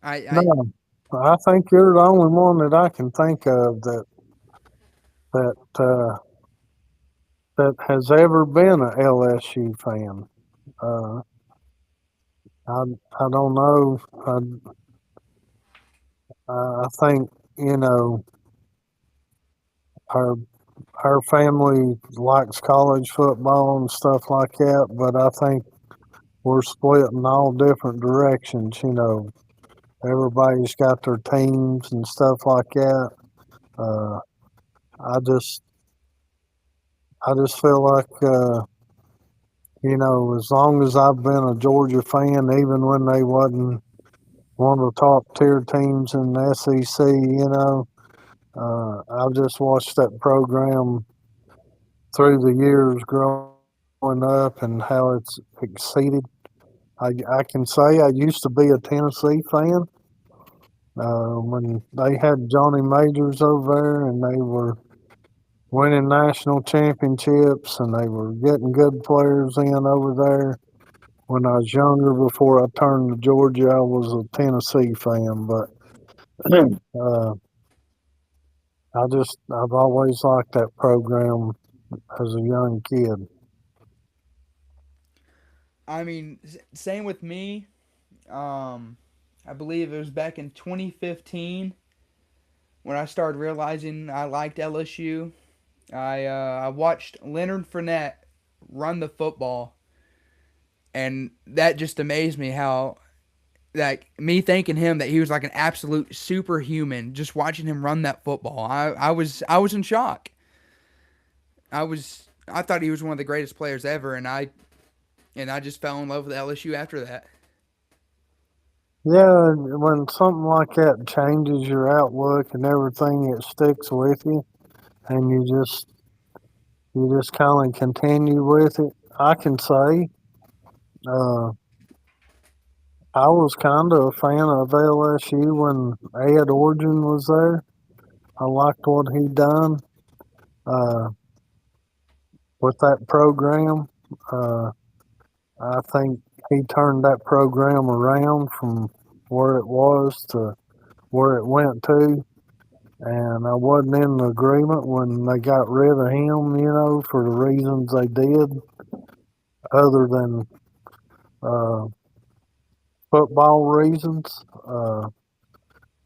I
No, I think you're the only one that I can think of that that has ever been a LSU fan. Uh, I don't know. I think you know our our family likes college football and stuff like that, but I think we're split in all different directions. Everybody's got their teams and stuff like that. Uh, I just I just feel like as long as I've been a Georgia fan, even when they wasn't one of the top tier teams in the SEC, I've just watched that program through the years growing up and how it's exceeded. I can say I used to be a Tennessee fan when they had Johnny Majors over there and they were winning national championships and they were getting good players in over there. When I was younger, before I turned to Georgia, I was a Tennessee fan, but uh, I've always liked that program as a young kid.
I mean, same with me. I believe it was back in 2015 when I started realizing I liked LSU. I watched Leonard Fournette run the football, and that just amazed me how like me thinking him that he was like an absolute superhuman. Just watching him run that football, I was in shock. I thought he was one of the greatest players ever, and I just fell in love with LSU after that.
Yeah, when something like that changes your outlook and everything, it sticks with you, and you just kind of continue with it. I can say uh, I was kind of a fan of LSU when Ed Orgeron was there. I liked what he done uh, with that program. Uh, I think he turned that program around from where it was to where it went to. And I wasn't in agreement when they got rid of him, for the reasons they did, other than uh, football reasons.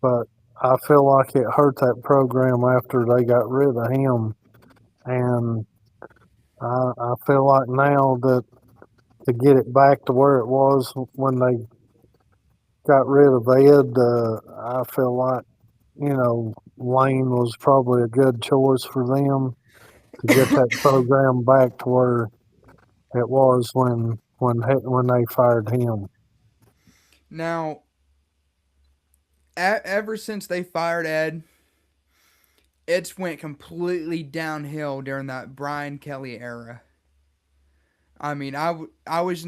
But I feel like it hurt that program after they got rid of him. And I feel like now that to get it back to where it was when they got rid of Ed, I feel like, Lane was probably a good choice for them to get that program back to where it was when they fired him.
Now, ever since they fired Ed, it's went completely downhill during that Brian Kelly era. I mean, I was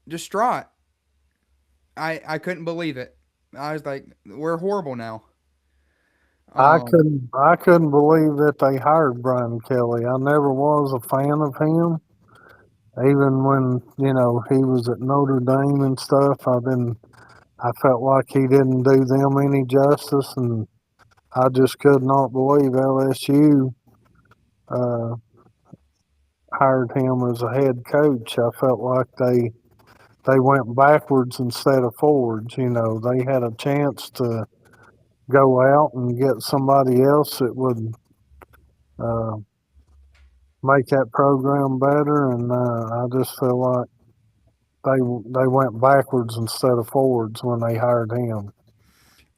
distraught. I couldn't believe it. I was like, we're horrible now. Um,
I couldn't believe that they hired Brian Kelly. I never was a fan of him, even when he was at Notre Dame and stuff. I felt like he didn't do them any justice, and I just could not believe LSU uh, hired him as a head coach. I felt like they went backwards instead of forwards. They had a chance to go out and get somebody else that would uh, make that program better, and I just feel like they went backwards instead of forwards when they hired him.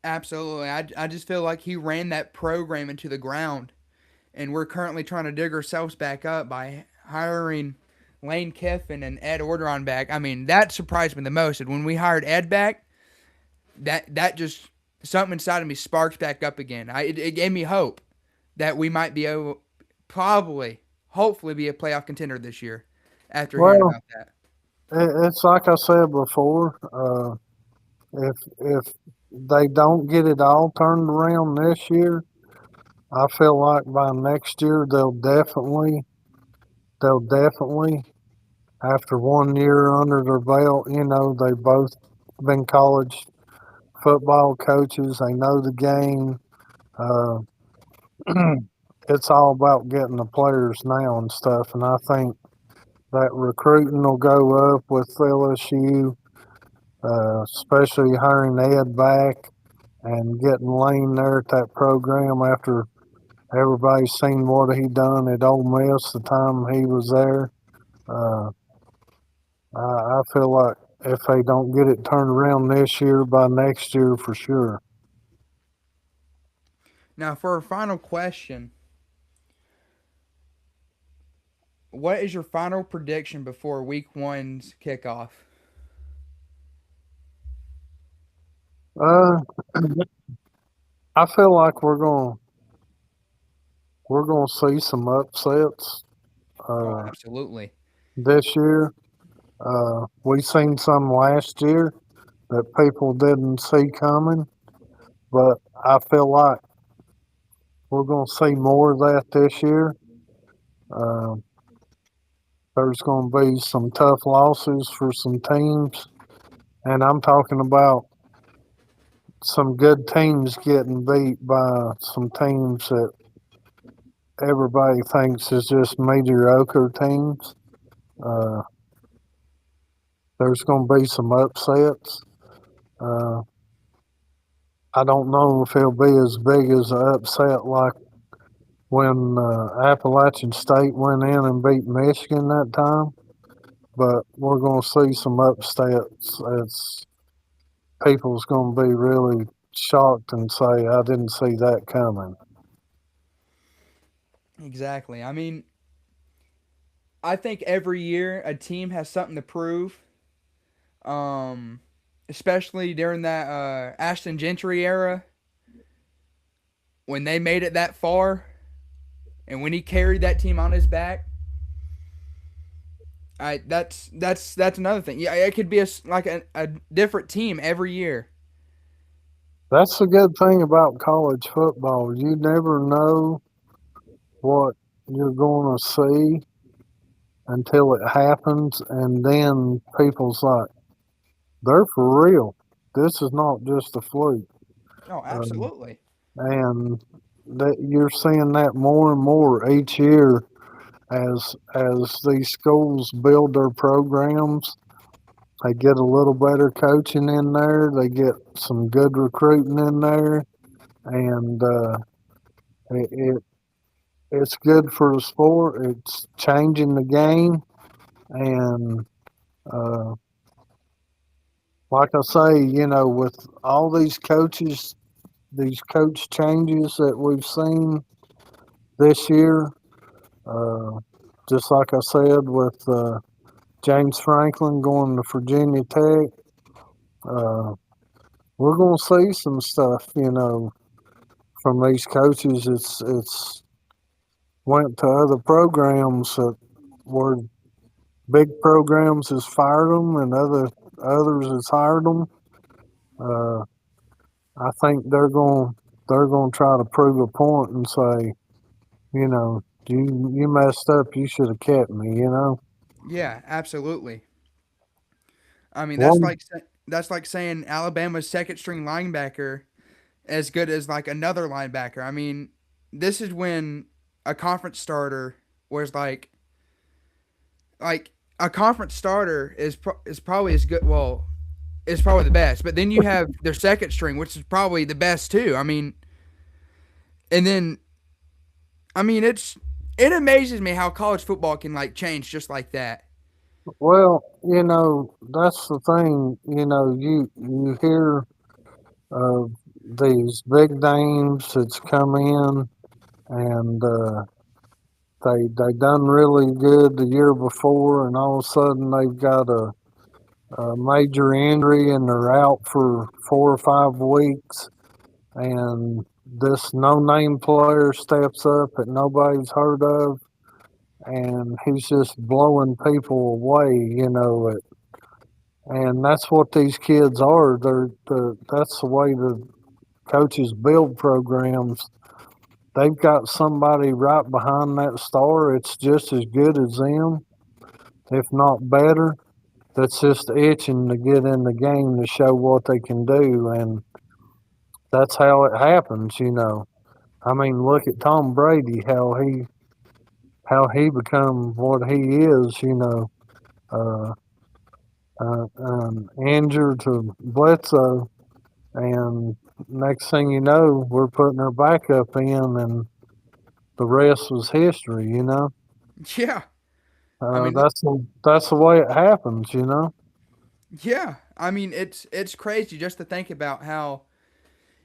Absolutely. I just feel like he ran that program into the ground, and we're currently trying to dig ourselves back up by hiring Lane Kiffin and Ed Orgeron back. I mean, that surprised me the most. And when we hired Ed back, that just something inside of me sparked back up again. It gave me hope that we might be able, probably, hopefully, be a playoff contender this year after hearing
Well,
about that.
it's like I said before. If they don't get it all turned around this year, I feel like by next year they'll definitely after 1 year under their belt, they both been college football coaches. They know the game. Uh, it's all about getting the players now and stuff. And I think that recruiting will go up with LSU, especially hiring Ed back and getting Lane there at that program after everybody's seen what he done at Ole Miss the time he was there. Uh, I feel like if they don't get it turned around this year, by next year for sure.
Now, for our final question, what is your final prediction before Week One's kickoff?
Uh, I feel like we're gonna see some upsets
Oh,
uh,
absolutely.
this year. We seen some last year that people didn't see coming, but I feel like we're gonna see more of that this year. Uh, there's gonna be some tough losses for some teams, and I'm talking about some good teams getting beat by some teams that everybody thinks is just mediocre teams. Uh, there's going to be some upsets. Uh, I don't know if it'll be as big as an upset like when Appalachian State went in and beat Michigan that time, but we're going to see some upsets. It's people's going to be really shocked and say, "I didn't see that coming."
Exactly. I mean, I think every year a team has something to prove. Um, Especially during that Ashton Gentry era when they made it that far and when he carried that team on his back. That's another thing. Yeah, it could be like a different team every year.
That's the good thing about college football. You never know what you're going to see until it happens, and then people's like, they're for real. This is not just a fluke.
Oh,
Um,
absolutely.
and that you're seeing that more and more each year as these schools build their programs. They get a little better coaching in there. They get some good recruiting in there, and it it's good for the sport. It's changing the game, and uh, like I say, with all these coaches, these coach changes that we've seen this year, uh, just like I said with James Franklin going to Virginia Tech, uh, we're going to see some stuff, from these coaches. It's went to other programs that were big programs has fired them and others has hired them. Uh, I think they're going to try to prove a point and say, you messed up. You should have kept me.
Yeah, absolutely. I mean,
One
that's like saying Alabama's second string linebacker as good as like another linebacker. I mean, this is when a conference starter was like a conference starter is probably as good. Well, is probably the best, but then you have their second string, which is probably the best too. I mean, and then I mean it amazes me how college football can like change just like that.
well, that's the thing. You hear of these big names that's come in and they done really good the year before, and all of a sudden they've got a major injury and they're out for 4 or 5 weeks, and this no-name player steps up that nobody's heard of, and he's just blowing people away. And that's what these kids are. That's the way the coaches build programs. They've got somebody right behind that star. It's just as good as them, if not better. That's just itching to get in the game to show what they can do, and that's how it happens. I mean, look at Tom Brady, how he become what he is. Uh, injured to Bledsoe, and next thing you know, we're putting our backup in, and the rest was history.
Yeah. I mean,
That's the way it happens.
yeah. I mean, it's crazy just to think about how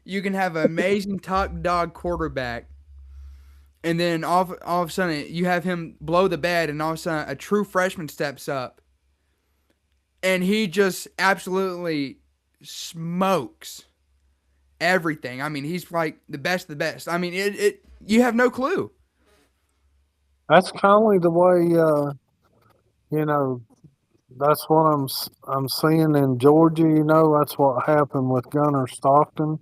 you can have an amazing top dog quarterback, and then all of a sudden you have him blow the bed, and all of a sudden a true freshman steps up, and he just absolutely smokes everything. I mean, he's like the best of the best. I mean, it you have no clue.
That's kind of the way. You know, that's what I'm seeing in Georgia. That's what happened with Gunnar Stockton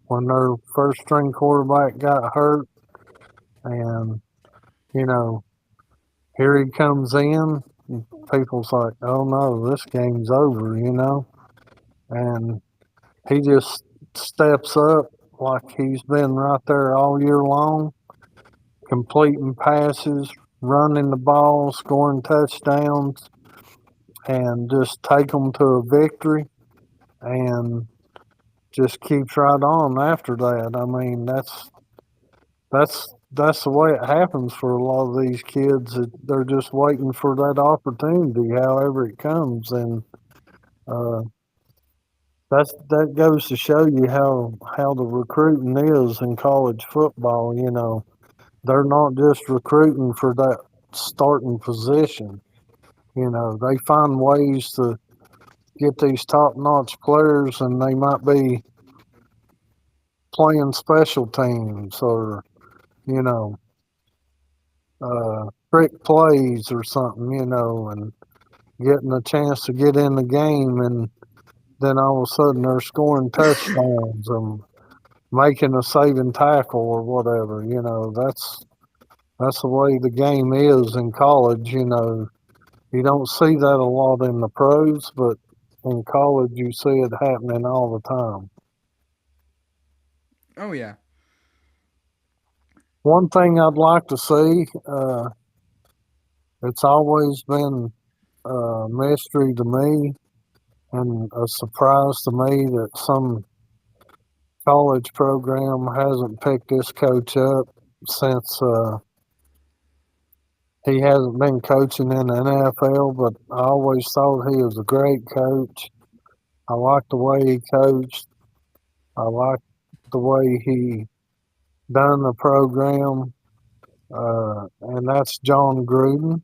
when their first string quarterback got hurt, and you know, here he comes in. And people's like, "Oh no, this game's over," and he just steps up like he's been right there all year long, completing passes, running the ball, scoring touchdowns, and just take them to a victory. And just keeps right on after that. I mean, that's the way it happens for a lot of these kids. They're just waiting for that opportunity, however it comes, and uh, that goes to show you how the recruiting is in college football. They're not just recruiting for that starting position. They find ways to get these top notch players, and they might be playing special teams or you know trick plays or something, and getting a chance to get in the game, and then all of a sudden they're scoring touchdowns and making a saving tackle or whatever. That's the way the game is in college. You don't see that a lot in the pros, but in college you see it happening all the time.
Oh yeah.
One thing I'd like to see, it's always been a mystery to me and a surprise to me that some college program hasn't picked this coach up since he hasn't been coaching in the NFL. But I always thought he was a great coach. I liked the way he coached. I liked the way he done the program, and that's John Gruden.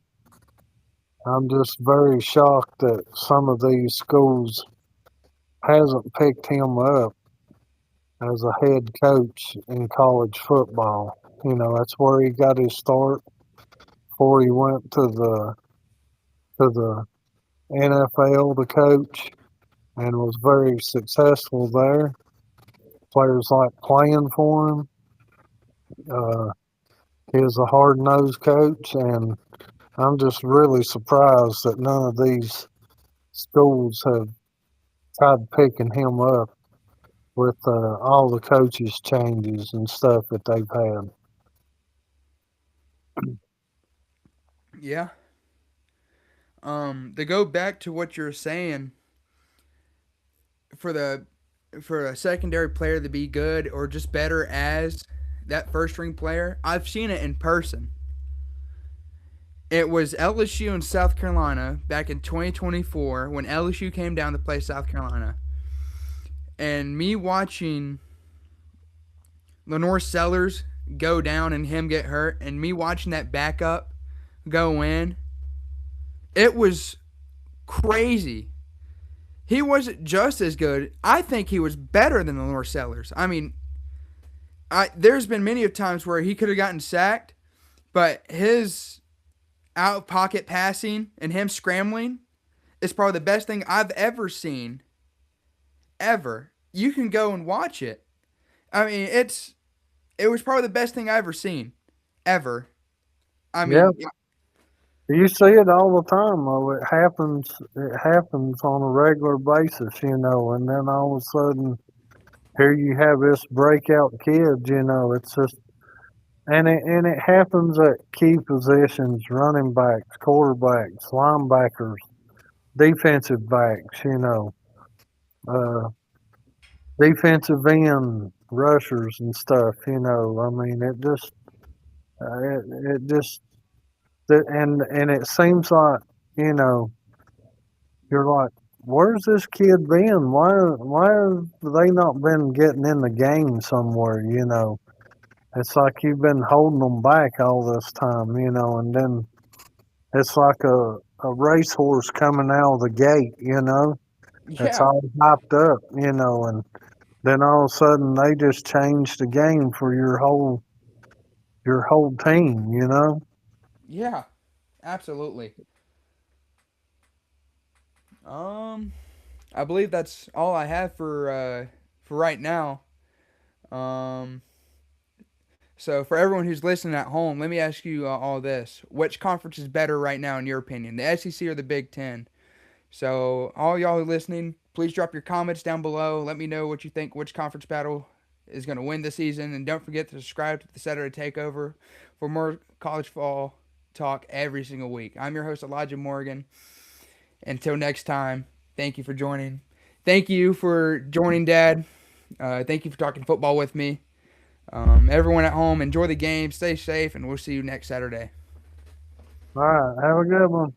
I'm just very shocked that some of these schools hasn't picked him up as a head coach in college football. That's where he got his start before he went to the NFL to coach and was very successful there. Players like playing for him. Uh, he is a hard nosed coach, and I'm just really surprised that none of these schools have tried picking him up with all the coaches changes and stuff that they've had.
Yeah. To go back to what you're saying, for the for a secondary player to be good or just better as that first string player, I've seen it in person. It was LSU and South Carolina back in 2024 when LSU came down to play South Carolina. And me watching Lenore Sellers go down and him get hurt, and me watching that backup go in, it was crazy. He wasn't just as good. I think he was better than Lenore Sellers. I mean, there's been many of times where he could have gotten sacked, but his out of pocket passing and him scrambling is probably the best thing I've ever seen. Ever. You can go and watch it. I mean, it was probably the best thing I ever seen. Ever. I
Yeah,
mean,
you see it all the time, though. It happens. It happens on a regular basis, and then all of a sudden here you have this breakout kid. It's just and it happens at key positions: running backs, quarterbacks, linebackers, defensive backs. Uh, defensive end rushers and stuff. I mean, it just and it seems like you know you're like, where's this kid been? Why have they not been getting in the game somewhere? It's like you've been holding them back all this time. And then it's like a racehorse coming out of the gate. It's
Yeah,
all hyped up. And then all of a sudden they just change the game for your whole team.
yeah, absolutely. Um, I believe that's all I have for right now. Um, so for everyone who's listening at home, let me ask you all this: which conference is better right now, in your opinion, the SEC or the Big Ten? So all y'all who are listening, please drop your comments down below. Let me know what you think. Which conference battle is going to win this season, and don't forget to subscribe to the Saturday Takeover for more college fall talk every single week. I'm your host Elijah Morgan. Until next time, thank you for joining. Thank you for joining, Dad. Thank you for talking football with me. Everyone at home, enjoy the game, stay safe, and we'll see you next Saturday.
All right, have a good one.